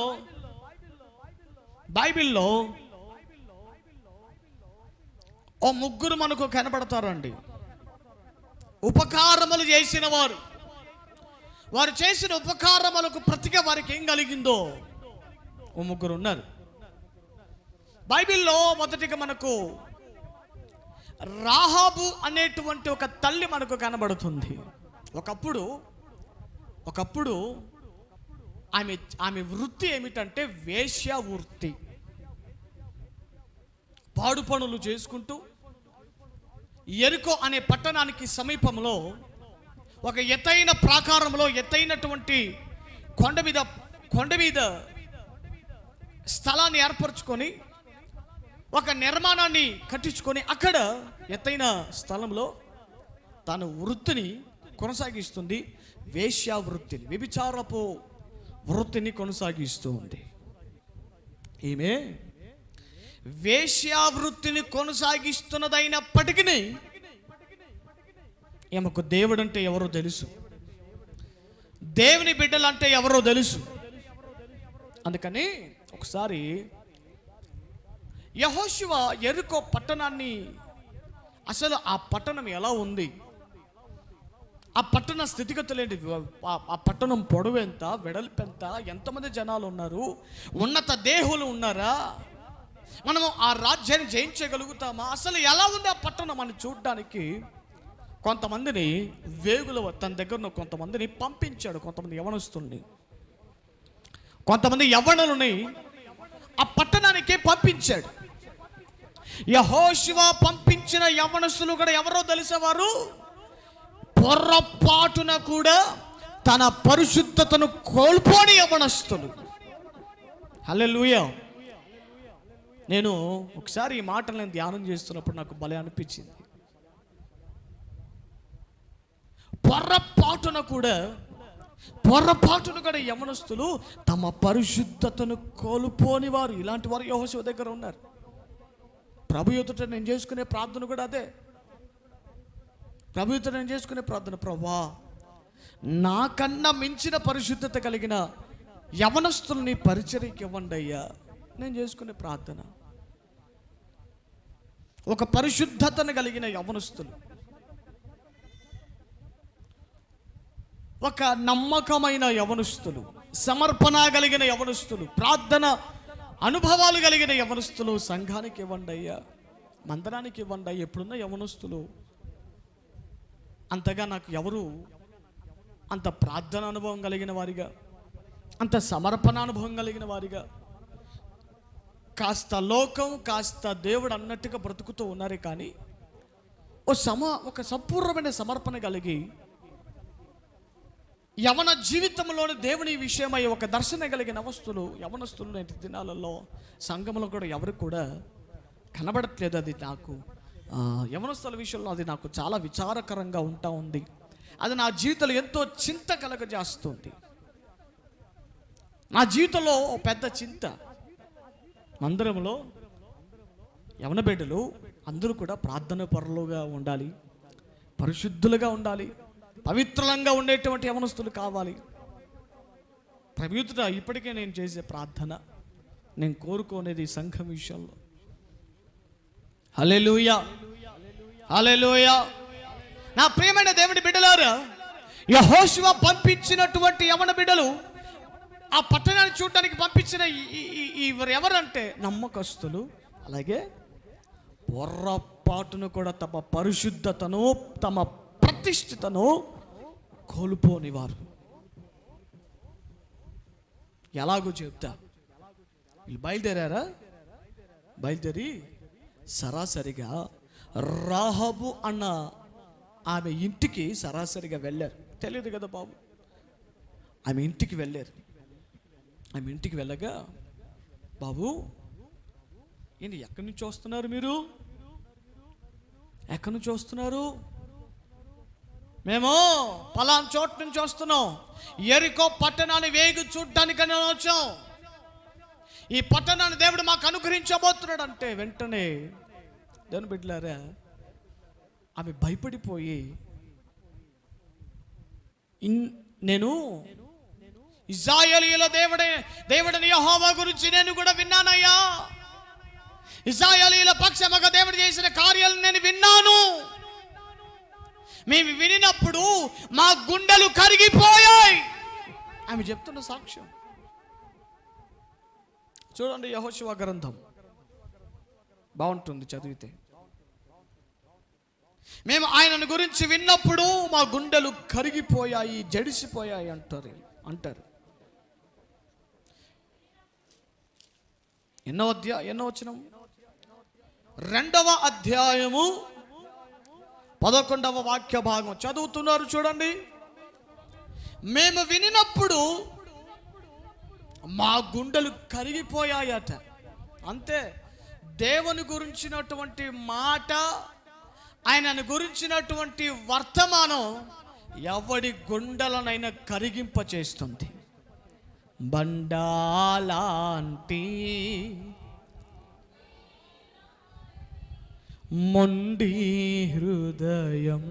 ఓ ముగ్గురు మనకు కనబడతారండి. ఉపకారములు చేసిన వారు చేసిన ఉపకారములకు ప్రతిగా వారికి ఏం కలిగిందో ఓ ముగ్గురు ఉన్నారు బైబిల్లో. మొదటిగా మనకు రాహాబు అనేటువంటి ఒక తల్లి మనకు కనబడుతుంది. ఒకప్పుడు ఆమె వృత్తి ఏమిటంటే వేశ్య వృత్తి. పాడు పనులు చేసుకుంటూ యెరికో అనే పట్టణానికి సమీపంలో ఒక ఎత్తైన ప్రాకారంలో, ఎత్తైనటువంటి కొండ మీద స్థలాన్ని ఏర్పరచుకొని ఒక నిర్మాణాన్ని కట్టించుకొని అక్కడ ఎత్తైన స్థలంలో తన వృత్తిని కొనసాగిస్తుంది. వేశ్యా వృత్తిని, వ్యభిచారపు వృత్తిని కొనసాగిస్తూ ఉంది. ఈమె వేశ్యా వృత్తిని కొనసాగిస్తున్నదైనప్పటికీ ఈమెకు దేవుడు అంటే ఎవరో తెలుసు, దేవుని బిడ్డలు అంటే ఎవరో తెలుసు. అందుకని ఒకసారి యెహోషువ యెరికో పట్టణాన్ని, అసలు ఆ పట్టణం ఎలా ఉంది, ఆ పట్టణ స్థితిగతులు ఏంటి, ఆ పట్టణం పొడవు ఎంత, వెడల్పు ఎంత, ఎంతమంది జనాలు ఉన్నారు, ఉన్నత దేహులు ఉన్నారా, మనము ఆ రాజ్యాన్ని జయించగలుగుతామా, అసలు ఎలా ఉంది ఆ పట్టణం అని చూడడానికి కొంతమందిని వేగుల తన దగ్గర కొంతమందిని పంపించాడు. కొంతమంది యవనస్తుల్ని, కొంతమంది యవ్వనులని ఆ పట్టణానికి పంపించాడు. యెహోషువ పంపించిన యవ్వనస్తులు కూడా ఎవరో తెలిసేవారు, పొర్రపాటున కూడా తన పరిశుద్ధతను కోల్పోని యవ్వనస్తులు. హల్లెలూయా. నేను ఒకసారి ఈ మాటలను ధ్యానం చేస్తున్నప్పుడు నాకు భలే అనిపించింది. పొర్రపాటున కూడా యవనస్తులు తమ పరిశుద్ధతను కోల్పోని వారు, ఇలాంటి వారు యెహోషువ దగ్గర ఉన్నారు. ప్రభు ఎదుట నేను చేసుకునే ప్రార్థన కూడా అదే. ప్రభుత్వం నేను చేసుకునే ప్రార్థన, ప్రభువా నాకన్నా మించిన పరిశుద్ధత కలిగిన యవనస్తుల్ని పరిచర్యకి ఇవ్వండి అయ్యా. నేను చేసుకునే ప్రార్థన, ఒక పరిశుద్ధతను కలిగిన యవనస్తులు, ఒక నమ్మకమైన యవనస్తులు, సమర్పణ కలిగిన యవనస్తులు, ప్రార్థన అనుభవాలు కలిగిన యవనస్తులు సంఘానికి ఇవ్వండి అయ్యా, మందిరానికి ఇవ్వండి అయ్యా. ఎప్పుడున్న యవనస్తులు అంతగా నాకు ఎవరు అంత ప్రార్థన అనుభవం కలిగిన వారిగా, అంత సమర్పణ అనుభవం కలిగిన వారిగా, కాస్త లోకం కాస్త దేవుడు అన్నట్టుగా బ్రతుకుతూ ఉన్నారే కానీ ఒక సంపూర్ణమైన సమర్పణ కలిగి యవన జీవితంలోని దేవుని విషయమై ఒక దర్శన కలిగిన యవనస్తులు నేటి దినాలలో సంఘంలో కూడా ఎవరికి కూడా కనబడట్లేదు. అది నాకు యవనస్తుల విషయంలో అది నాకు చాలా విచారకరంగా ఉంటా ఉంది. అది నా జీవితంలో ఎంతో చింత కలగజేస్తుంది. నా జీవితంలో పెద్ద చింత. మందిరంలో యవన బిడ్డలు అందరూ కూడా ప్రార్థన పరులుగా ఉండాలి, పరిశుద్ధులుగా ఉండాలి, పవిత్రంగా ఉండేటువంటి యవనస్తులు కావాలి. ప్రభుత్వ ఇప్పటికే నేను చేసే ప్రార్థన, నేను కోరుకునేది సంఘం విషయంలో. హల్లెలూయా, హల్లెలూయా. నా ప్రియమైన దేవుని బిడ్డలారా, యెహోషువ పంపించినటువంటి యవన బిడ్డలు ఆ పట్టణాన్ని చూడటానికి పంపించిన ఎవరంటే నమ్మకస్తులు. అలాగే పొర్రపాటును కూడా తమ పరిశుద్ధతను, తమ ప్రతిష్ఠతను కోల్పోనివారు. ఎలాగో చెప్తా. వీళ్ళు బయలుదేరి సరాసరిగా రాహబు అన్న ఆమె ఇంటికి సరాసరిగా వెళ్ళారు. తెలియదు కదా బాబు. ఆమె ఇంటికి వెళ్ళారు. ఆమె ఇంటికి వెళ్ళగా, బాబు ఏంటి ఎక్కడి నుంచి వస్తున్నారు మీరు? ఎక్కడి నుంచి వస్తున్నారు? మేము పలానా చోటు నుంచి వస్తున్నాం, యెరికో పట్టణాన్ని వేగి చూడ్డానికని వచ్చాం, ఈ పట్టణాన్ని దేవుడు మాకు అనుగ్రహించబోతున్నాడు అంటే వెంటనే దేవుని బిడ్డలారా ఆమె భయపడిపోయి, నేను ఇశ్రాయేలీయుల దేవుడని యెహోవా గురించి నేను కూడా విన్నానయ్యా, ఇశ్రాయేలీయుల పక్షముగా దేవుడు చేసిన కార్యాలను నేను విన్నాను. మేము వినినప్పుడు మా గుండెలు కరిగిపోయాయి. ఆమె చెప్తున్న సాక్ష్యం చూడండి. యెహోషువ గ్రంథం బాగుంటుంది చదివితే. మేము ఆయనను గురించి విన్నప్పుడు మా గుండెలు కరిగిపోయాయి, జడిసిపోయాయి అంటారు. ఎన్నో వచనం? 2వ అధ్యాయము 11వ వాక్య భాగం చదువుతున్నారు చూడండి. మేము వినినప్పుడు మా గుండెలు కరిగిపోయాయట. అంతే. దేవుని గురించినటువంటి మాట, ఆయనను గురించినటువంటి వర్తమానం ఎవడి గుండెలనైనా కరిగింప చేస్తుంది. బండాలాంటి మొండి హృదయం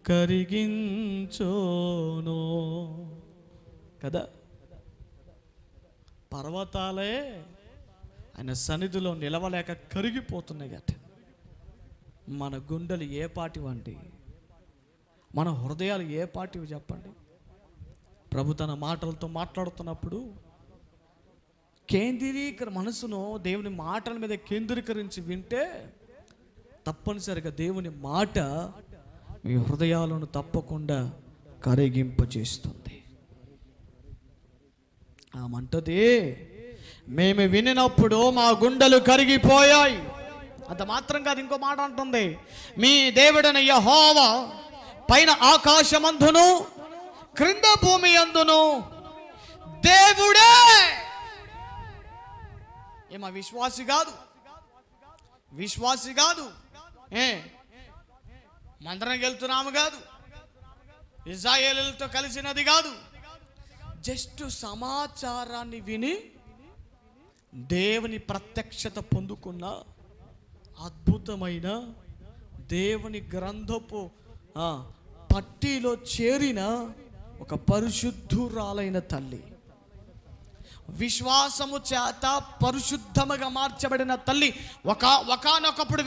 కరిగించోను కదా. పర్వతాలే ఆయన సన్నిధిలో నిలవలేక కరిగిపోతున్నాయి అట. మన గుండెలు ఏ పాటివండి? మన హృదయాలు ఏ పాటివి చెప్పండి? ప్రభు తన మాటలతో మాట్లాడుతున్నప్పుడు మనసును దేవుని మాటల మీద కేంద్రీకరించి వింటే తప్పనిసరిగా దేవుని మాట మీ హృదయాలను తప్పకుండా కరిగింపజేస్తుంది. ఆమంటది, మేము వినినప్పుడు మా గుండెలు కరిగిపోయాయి. అంత మాత్రం కాదు, ఇంకో మాట అంటుంది, మీ దేవుడైన యెహోవా పైన ఆకాశమందును క్రింద భూమి అందును దేవుడే. ఏమా విశ్వాసి కాదు, మందిరానికి వెళ్తున్నాము కాదు, ఇశ్రాయేలులతో కలిసినది కాదు, జస్ట్ సమాచారాన్ని విని దేవుని ప్రత్యక్షత పొందుకున్న అద్భుతమైన దేవుని గ్రంథపు పట్టీలో చేరిన ఒక పరిశుద్ధురాలైన తల్లి, విశ్వాసము చేత పరిశుద్ధముగా మార్చబడిన తల్లి. ఒకానొకప్పుడు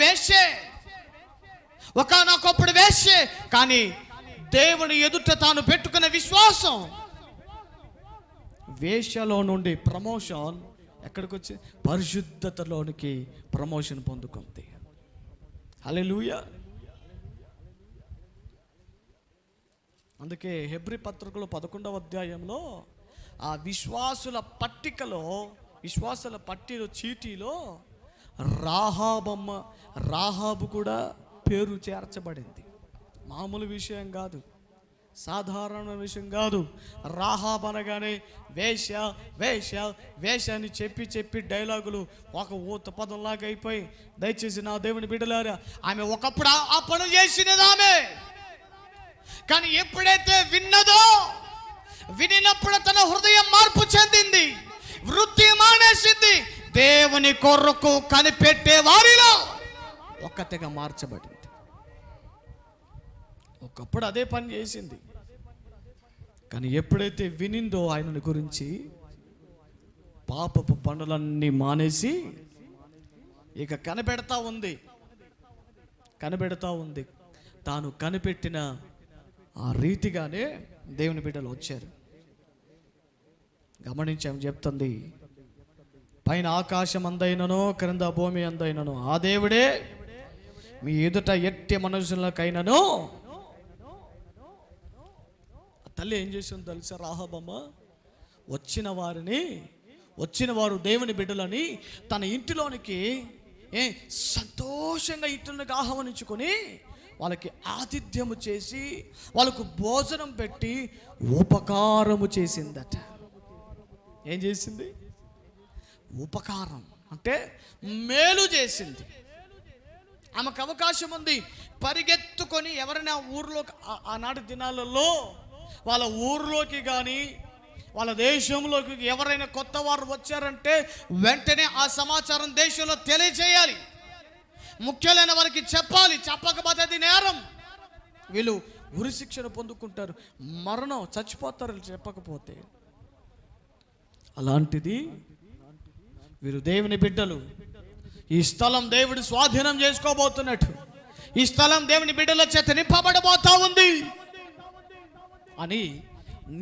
వేశ్యే, కానీ దేవుని ఎదుట తాను పెట్టుకున్న విశ్వాసం, వేశ్యలో నుండి ప్రమోషన్ ఎక్కడికి వచ్చి పరిశుద్ధతలోనికి ప్రమోషన్ పొందుకుంది. హల్లెలూయా. అందుకే హెబ్రీ పత్రికలో 11వ అధ్యాయంలో ఆ విశ్వాసుల పట్టిలో చీటీలో రాహాబు కూడా పేరు చేర్చబడింది. మామూలు విషయం కాదు, సాధారణ విషయం కాదు. రాహాబ్ అనగానే వేష అని చెప్పి డైలాగులు ఒక ఊత పదంలాగా అయిపోయి, దయచేసి నా దేవుని బిడ్డలారా, ఆమె ఒకప్పుడు ఆ పనులు చేసినది ఆమె. కానీ ఎప్పుడైతే వినినప్పుడు తన హృదయం మార్పు చెందింది, వృత్తి మానేసింది, దేవుని కొరకు కనిపెట్టే వారిలో ఒక్కటిగా మార్చబడింది. ఒకప్పుడు అదే పని చేసింది, కానీ ఎప్పుడైతే వినిందో ఆయనని గురించి, పాపపు పనులన్నీ మానేసి ఇక కనిపెడతా ఉంది. తాను కనిపెట్టిన ఆ రీతిగానే దేవుని బిడ్డలు వచ్చారు. గమనించాము, చెప్తుంది, పైన ఆకాశం అందైనను క్రింద భూమి అందైనను ఆ దేవుడే మీ ఎదుట ఎట్టి మనుషులకైనను. తల్లి ఏం చేసిందో తెలుసా? రాహాబమ్మ వచ్చిన వారు దేవుని బిడ్డలని తన ఇంటిలోనికి సంతోషంగా ఇంటిలోనికి ఆహ్వానించుకొని వాళ్ళకి ఆతిథ్యము చేసి వాళ్ళకు భోజనం పెట్టి ఉపకారము చేసిందట. ఏం చేసింది? ఉపకారం అంటే మేలు చేసింది. ఆమెకు అవకాశం ఉంది, పరిగెత్తుకొని ఎవరైనా ఊర్లోకి, ఆనాటి దినాలలో వాళ్ళ ఊర్లోకి కానీ వాళ్ళ దేశంలోకి ఎవరైనా కొత్త వారు వచ్చారంటే వెంటనే ఆ సమాచారం దేశంలో తెలియజేయాలి, ముఖ్యమైన వారికి చెప్పాలి. చెప్పకపోతే అది నేరం, వీళ్ళు ఉరి శిక్షణ పొందుకుంటారు, మరణం, చచ్చిపోతారు చెప్పకపోతే. అలాంటిది వీరు దేవుని బిడ్డలు, ఈ స్థలం దేవుడు స్వాధీనం చేసుకోబోతున్నట్టు, ఈ స్థలం దేవుని బిడ్డల చేత నింపబడబోతా ఉంది అని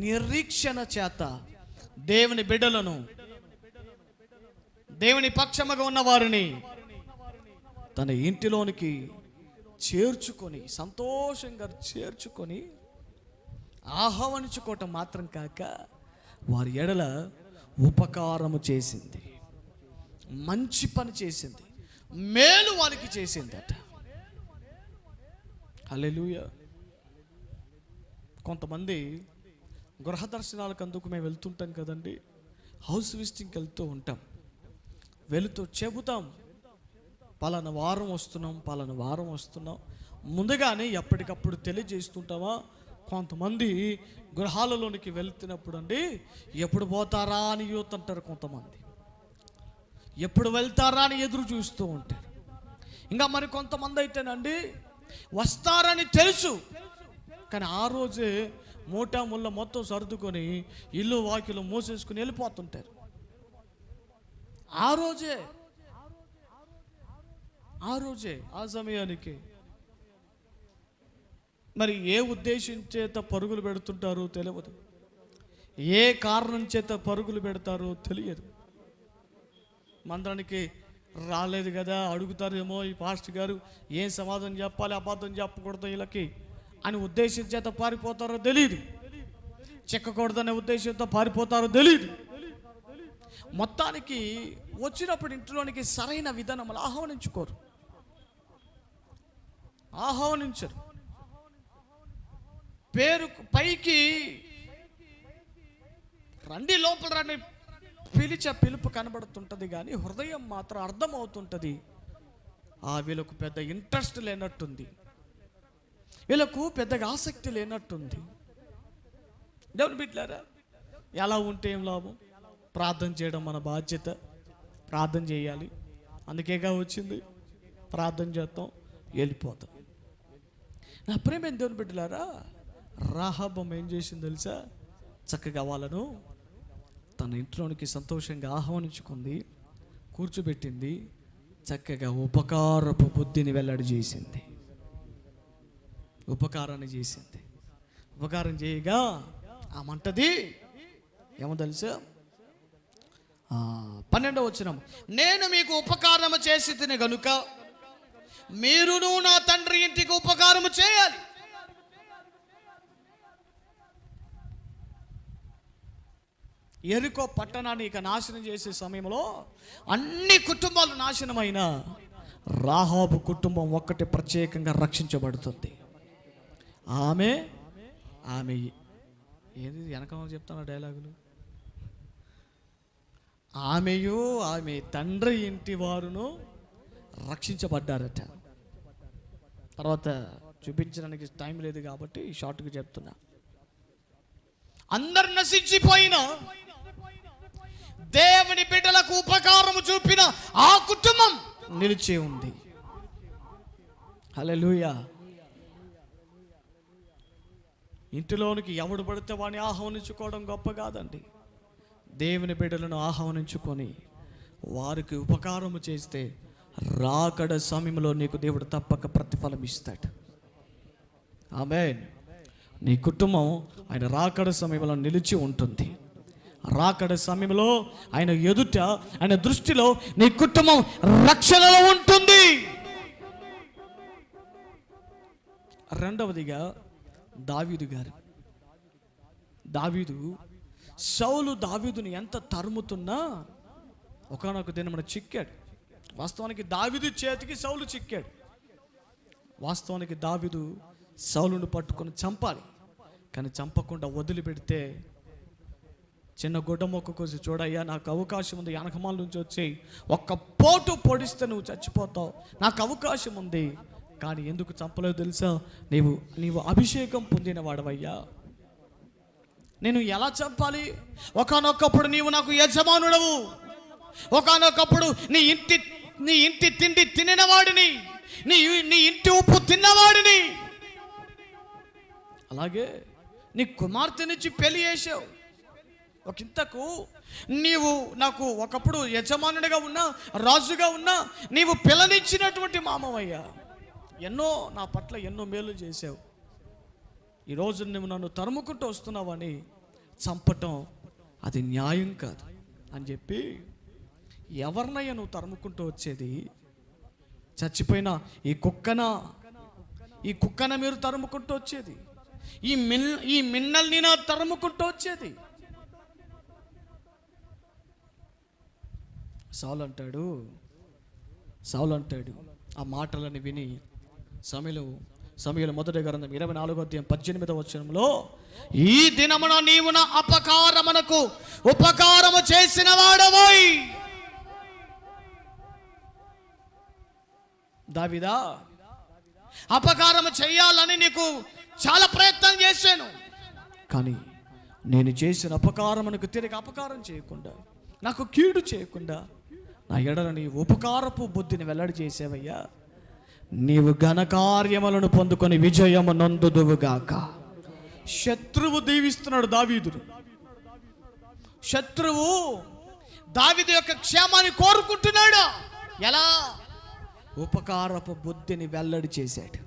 నిరీక్షణ చేత దేవుని బిడ్డలను, దేవుని పక్షముగా ఉన్న వారిని తన ఇంటిలోనికి చేర్చుకొని, సంతోషంగా చేర్చుకొని ఆహ్వానించుకోవటం మాత్రం కాక వారి ఎడల ఉపకారము చేసింది, మంచి పని చేసింది, మేలు వారికి చేసిందట. హల్లెలూయా. కొంతమంది గృహ దర్శనాలకు అందుకు మేము వెళ్తుంటాం కదండి, హౌస్ విజిటింగ్కి వెళుతూ చెబుతాం, పలానా వారం వస్తున్నాం, ముందుగానే ఎప్పటికప్పుడు తెలియజేస్తుంటామా. కొంతమంది గృహాలలోనికి వెళ్తున్నప్పుడు అండి, ఎప్పుడు పోతారా అని యూత్ అంటారు, కొంతమంది ఎప్పుడు వెళ్తారా అని ఎదురు చూస్తూ ఉంటారు. ఇంకా మరి కొంతమంది అయితేనండి వస్తారని తెలుసు, కానీ ఆ రోజే మూటా ముళ్ళ మొత్తం సర్దుకొని ఇల్లు వాకిలు మూసేసుకుని వెళ్ళిపోతుంటారు. ఆ రోజే ఆ సమయానికి మరి ఏ ఉద్దేశం చేత పరుగులు పెడుతుంటారో తెలియదు, ఏ కారణం చేత పరుగులు పెడతారో తెలియదు. మందిరానికి రాలేదు కదా, అడుగుతారేమో ఈ పాస్టర్ గారు ఏం సమాధానం చెప్పాలి, అబద్ధం చెప్పకూడదు వీళ్ళకి అని ఉద్దేశం చేత పారిపోతారో తెలియదు, చెక్కకూడదనే ఉద్దేశంతో పారిపోతారో తెలియదు. మొత్తానికి వచ్చినప్పుడు ఇంట్లోనికి సరైన విధానములు ఆహ్వానించరు. పేరు పైకి రండి, లోపల రండి పిలుపు కనబడుతుంటుంది, కానీ హృదయం మాత్రం అర్థమవుతుంటుంది వీళ్ళకు పెద్ద ఇంట్రెస్ట్ లేనట్టుంది, వీళ్ళకు పెద్దగా ఆసక్తి లేనట్టుంది. దేవుని బిడ్డలారా, ఎలా ఉంటే ఏం లాభం? ప్రార్థన చేయడం మన బాధ్యత, ప్రార్థన చేయాలి, అందుకేగా వచ్చింది. ప్రార్థన చేస్తాం, వెళ్ళిపోతాం. నా ప్రేమ దేవుని బిడ్డలారా, రాహాబం ఏం చేసింది తెలుసా? చక్కగా వాళ్ళను తన ఇంట్లోనికి సంతోషంగా ఆహ్వానించుకుంది, కూర్చోబెట్టింది, చక్కగా ఉపకారపు బుద్ధిని వెల్లడి చేసింది. ఉపకారాన్ని చేసింది. ఉపకారం చేయగా ఆ మంటది ఏమో తెలుసా? 12వ వచనం, నేను మీకు ఉపకారము చేసి తిని గనుక మీరును నా తండ్రి ఇంటికి ఉపకారము చేయాలి. ఎరికో పట్టణాన్ని ఇక నాశనం చేసే సమయంలో అన్ని కుటుంబాలు నాశనమైన రాహాబు కుటుంబం ఒక్కటి ప్రత్యేకంగా రక్షించబడుతుంది. ఆమె ఏది వెనక చెప్తాను డైలాగులు, ఆమెయు ఆమె తండ్రి ఇంటి వారును రక్షించబడ్డారట. తర్వాత చూపించడానికి టైం లేదు కాబట్టి షార్ట్గా చెప్తున్నా. అందరు నశించిపోయిన దేవుని బిడ్డలకు ఉపకారము చూపిన ఆ కుటుంబం నిలిచి ఉంది. హల్లెలూయా. ఇంటిలోనికి ఎవడు పడితే వాడిని ఆహ్వానించుకోవడం గొప్ప కాదండి. దేవుని బిడ్డలను ఆహ్వానించుకొని వారికి ఉపకారము చేస్తే రాకడ సమయంలో నీకు దేవుడు తప్పక ప్రతిఫలం ఇస్తాడు. ఆమేన్. నీ కుటుంబం ఆయన రాకడ సమయంలో నిలిచి ఉంటుంది. రాకడ సమయంలో ఆయన ఎదుట, ఆయన దృష్టిలో నీ కుటుంబం రక్షణలో ఉంటుంది. రెండవదిగా దావీదు గారు. సౌలు దావీదుని ఎంత తరుముతున్నా ఒకానొక దినమున చిక్కాడు. వాస్తవానికి దావీదు చేతికి సౌలు చిక్కాడు. వాస్తవానికి దావీదు సౌలును పట్టుకొని చంపాలి, కానీ చంపకుండా వదిలిపెడితే చిన్న గుడ్డ మొక్క కోసి, చూడయ్యా నాకు అవకాశం ఉంది, వెనకమాల నుంచి వచ్చి ఒక్క పోటు పొడిస్తే నువ్వు చచ్చిపోతావు, నాకు అవకాశం ఉంది, కానీ ఎందుకు చంపలేవు తెలుసా? నీవు అభిషేకం పొందిన వాడవయ్యా, నేను ఎలా చంపాలి? ఒకానొకప్పుడు నీవు నాకు యజమానుడవు, ఒకానొకప్పుడు నీ ఇంటి తిండి తినినవాడిని, నీ ఇంటి ఉప్పు తిన్నవాడిని, అలాగే నీ కుమార్తెనిచ్చి పెళ్లి చేసావు. ఒకంతకు నీవు నాకు ఒకప్పుడు యజమానుడిగా ఉన్నా, రాజుగా ఉన్నా, నీవు పిల్లనిచ్చినటువంటి మామవయ్యా, నా పట్ల ఎన్నో మేలు చేసావు. ఈరోజు నువ్వు నన్ను తరుముకుంటూ వస్తున్నావని చంపటం అది న్యాయం కాదు అని చెప్పి, ఎవరినయ్యా నువ్వు తరుముకుంటూ వచ్చేది? చచ్చిపోయిన ఈ కుక్కన మీరు తరుముకుంటూ వచ్చేది? ఈ మిన్నల్ని నా తరుముకుంటూ వచ్చేది? సౌలు అంటాడు ఆ మాటలని విని, సమూయేలు మొదటి గ్రంథం 24వ అధ్యాయం 18వ వచనంలో, ఈ దినమున నీవు నా అపకారమునకు ఉపకారము చేసిన వాడవోయ్. దావీదా, అపకారము చేయాలని నీకు చాలా ప్రయత్నం చేశాను, కానీ నేను చేసిన అపకారమునకు తిరిగి అపకారం చేయకుండా, నాకు కీడు చేయకుండా నా ఎడల నీ ఉపకారపు బుద్ధిని వెల్లడి చేసేవయ్యా. నీవు ఘనకార్యములను పొందుకొని విజయము నొందుదువుగాక. శత్రువు దీవిస్తున్నాడు దావీదును. శత్రువు దావీదు యొక్క క్షేమాన్ని కోరుకుంటున్నాడు. ఎలా? ఉపకారపు బుద్ధిని వెల్లడి చేశాడు.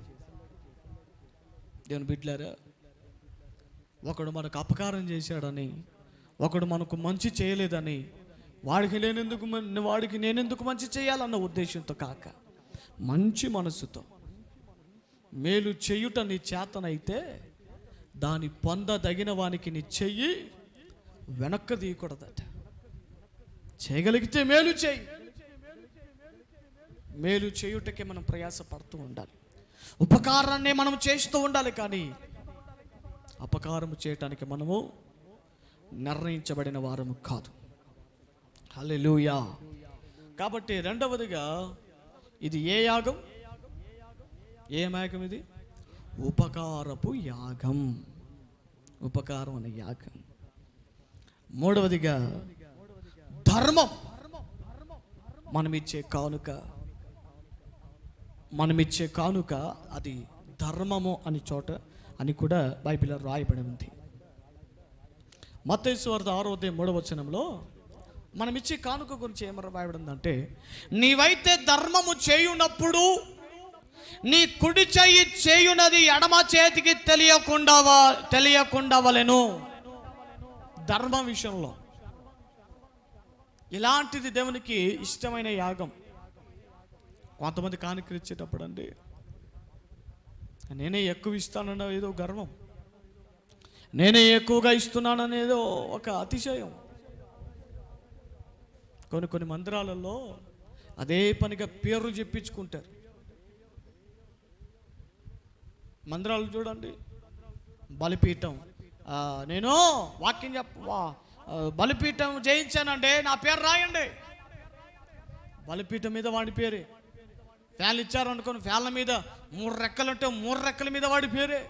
దేవుని బిడ్డలారా, ఒకడు మనకు అపకారం చేశాడని, ఒకడు మనకు మంచి చేయలేదని వాడికి నేనెందుకు మంచి చేయాలన్న ఉద్దేశంతో కాక, మంచి మనసుతో మేలు చేయుట నీ చేతనైతే దాని పొందదగిన వానికి నీ చెయ్యి వెనక్కి తీయకూడదట. చేయగలిగితే మేలు చేయి. మేలు చేయుటకే మనం ప్రయాసపడుతూ ఉండాలి. ఉపకారాన్ని మనం చేస్తూ ఉండాలి, కానీ అపకారము చేయటానికి మనము నిర్ణయించబడిన వారము కాదు. హల్లెలూయా. కాబట్టి రెండవదిగా, ఇది ఏ యాగం? ఏం యాగం ఇది? ఉపకారపు యాగం. ఉపకారం అనే యాగం. మూడవదిగా ధర్మం. మనమిచ్చే కానుక అది ధర్మము అని చోట అని కూడా బైబిల్లో రాయబడి ఉంది. మత్తయి సువార్త 6:3 మనం ఇచ్చే కానుక గురించి ఏమన్నా రాయబడి ఉందంటే, నీవైతే ధర్మము చేయునప్పుడు నీ కుడి చెయ్యి చేయునది ఎడమ చేతికి తెలియకుండా వలెను. ధర్మ విషయంలో ఇలాంటిది దేవునికి ఇష్టమైన యాగం. కొంతమంది కానుకలు ఇచ్చేటప్పుడు అండి, నేనే ఎక్కువ ఇస్తానన్న ఏదో గర్వం, నేనే ఎక్కువగా ఇస్తున్నాననేదో ఒక అతిశయం. కొన్ని మందిరాలలో అదే పనిగా పేర్లు చెప్పించుకుంటారు. మందిరాలు చూడండి, బలిపీఠం, నేను వాక్యం బలిపీఠం జయించానండి, నా పేరు రాయండి. బలిపీఠం మీద వాడి పేరే. ఫ్యాన్లు ఇచ్చారనుకోని ఫ్యాన్ల మీద 3 రెక్కలు ఉంటే 3 రెక్కల మీద వాడి పేరే.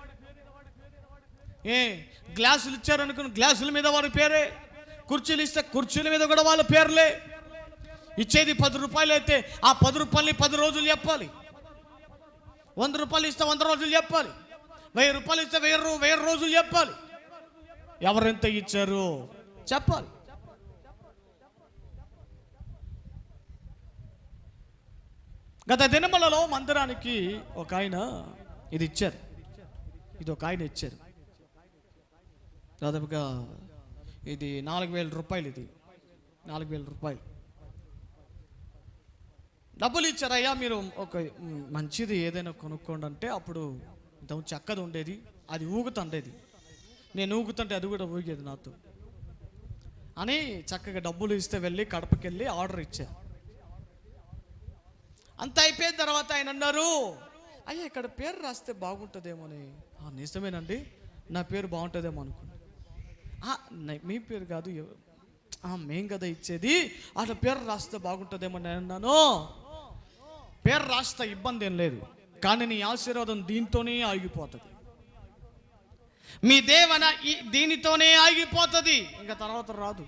గ్లాసులు ఇచ్చారనుకుని గ్లాసుల మీద వాడి పేరే. కుర్చీలు ఇస్తే కుర్చీల మీద కూడా వాళ్ళ పేర్లే. ఇచ్చేది 10 రూపాయలు అయితే ఆ 10 రూపాయలని 10 రోజులు చెప్పాలి. 100 రూపాయలు ఇస్తే 100 రోజులు చెప్పాలి. 1000 రూపాయలు ఇస్తే 1000 రోజులు చెప్పాలి. ఎవరెంత ఇచ్చారు చెప్పాలి. గత దినములలో మందిరానికి ఒక ఆయన ఇది ఇచ్చారు. ఇది ఒక ఆయన ఇచ్చారు. దాదాపుగా ఇది 4000 రూపాయలు. ఇది 4000 రూపాయలు డబ్బులు ఇచ్చారు. అయ్యా మీరు ఒక మంచిది ఏదైనా కొనుక్కోండి అంటే, అప్పుడు చక్కది ఉండేది, అది ఊగుతుండేది. నేను ఊగుతుంటే అది కూడా ఊగేది నాతో అని చక్కగా డబ్బులు ఇస్తే వెళ్ళి కడపకి వెళ్ళి ఆర్డర్ ఇచ్చా. అంత అయిపోయిన తర్వాత ఆయన అన్నారు, అయ్యా ఇక్కడ పేరు రాస్తే బాగుంటుందేమోని. నిజమేనండి, నా పేరు బాగుంటుందేమో అనుకోండి. మీ పేరు కాదు, మేం కదా ఇచ్చేది, అట్లా పేరు రాస్తే బాగుంటుందేమో నేను అన్నాను. పేరు రాస్తే ఇబ్బంది ఏం లేదు, కానీ నీ ఆశీర్వాదం దీంతోనే ఆగిపోతుంది. మీ దేవన దీనితోనే ఆగిపోతుంది, ఇంకా తర్వాత రాదు.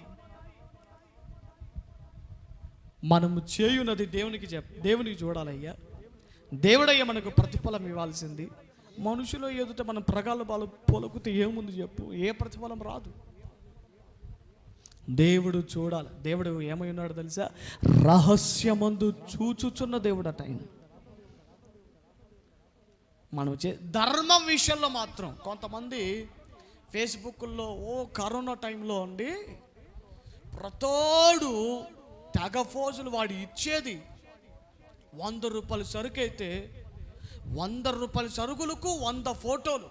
మనము చేయునది దేవునికి చూడాలయ్యా. దేవుడయ్యా మనకు ప్రతిఫలం ఇవ్వాల్సింది. మనుషుల ఎదుట మనం ప్రగల్భాలు పొలుకుతే ఏముంది చెప్పు, ఏ ప్రతిఫలం రాదు. దేవుడు చూడాలి. దేవుడు ఏమై ఉన్నాడు తెలుసా? రహస్యమందు చూచుచున్న దేవుడు అట ఆయన. మనం ధర్మం విషయంలో మాత్రం కొంతమంది ఫేస్బుక్లో కరోనా టైంలో అండి ప్రతోడు తెగ ఫోజులు వాడు ఇచ్చేది. 100 రూపాయల సరుకు అయితే 100 రూపాయల సరుకులకు 100 ఫోటోలు.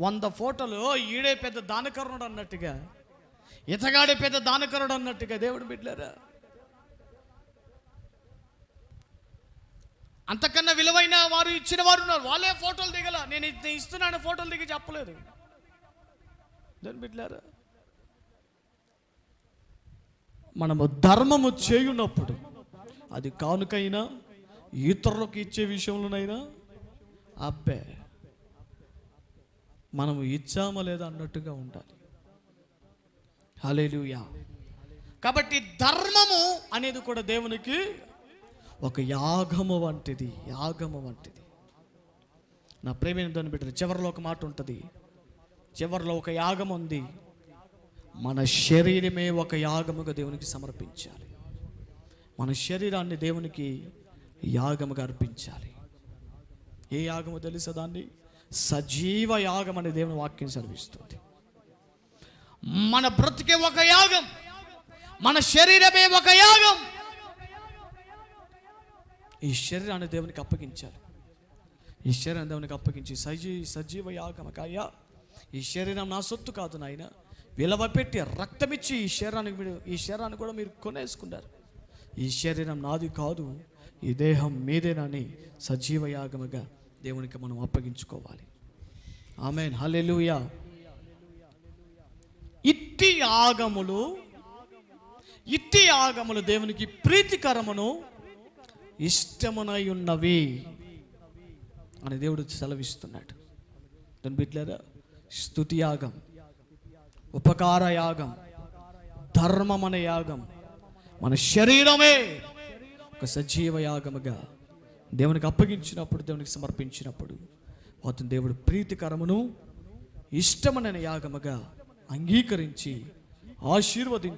100 ఫోటోలు. ఈడే పెద్ద దానకరుణుడు అన్నట్టుగా, ఇతగాడే పెద్ద దానకరుడు అన్నట్టుగా. దేవుడు బిడ్డలారా, అంతకన్నా విలువైన వారు ఇచ్చిన వారు ఉన్నారు. వాళ్ళే ఫోటోలు దిగల. నేను ఇస్తున్నాను ఫోటోలు దిగి చెప్పలేదు. దేవుడు బిడ్డలారా, మనము ధర్మము చేయునప్పుడు అది కానుకైనా ఇతరులకు ఇచ్చే విషయంలోనైనా అబ్బే మనము ఇచ్చామా లేదా అన్నట్టుగా ఉండాలి. హల్లెలూయా. కాబట్టి ధర్మము అనేది కూడా దేవునికి ఒక యాగము వంటిది. యాగము వంటిది. నా ప్రేమైన దాన్ని బిడ్డలు, చివరిలో ఒక మాట ఉంటుంది. చివరిలో ఒక యాగం ఉంది. మన శరీరమే ఒక యాగముగా దేవునికి సమర్పించాలి. మన శరీరాన్ని దేవునికి యాగముగా అర్పించాలి. ఏ యాగము తెలుసా? దాన్ని సజీవ యాగం అనే దేవుని వాక్యం సెలవిస్తుంది. మన బ్రతుకే ఒక యాగం, మన శరీరమే ఒక యాగం. ఈ శరీరాన్ని దేవునికి అప్పగించాలి. ఈ శరీరాన్ని దేవునికి అప్పగించి సజీవ యాగం. అయ్యా, ఈ శరీరం నా సొత్తు కాదు నాయన, విలువ పెట్టి రక్తమిచ్చి ఈ శరీరాన్ని కూడా మీరు కొనేసుకున్నారు. ఈ శరీరం నాది కాదు, ఈ దేహం మీదేనని సజీవ యాగముగా దేవునికి మనం అప్పగించుకోవాలి. ఆమేన్. హల్లెలూయా. ఇట్టి యాగములు దేవునికి ప్రీతికరమును ఇష్టమునై ఉన్నవి అని దేవుడు సెలవిస్తున్నాడు. దాని బిడ్డలారా, స్తుతి యాగం, ఉపకార యాగం, ధర్మం అనే యాగం, మన శరీరమే ఒక సజీవ యాగముగా దేవునికి అప్పగించినప్పుడు, దేవునికి సమర్పించినప్పుడు వాటిని దేవుడు ప్రీతికరమును ఇష్టమైన యాగముగా అంగీకరించి ఆశీర్వదించి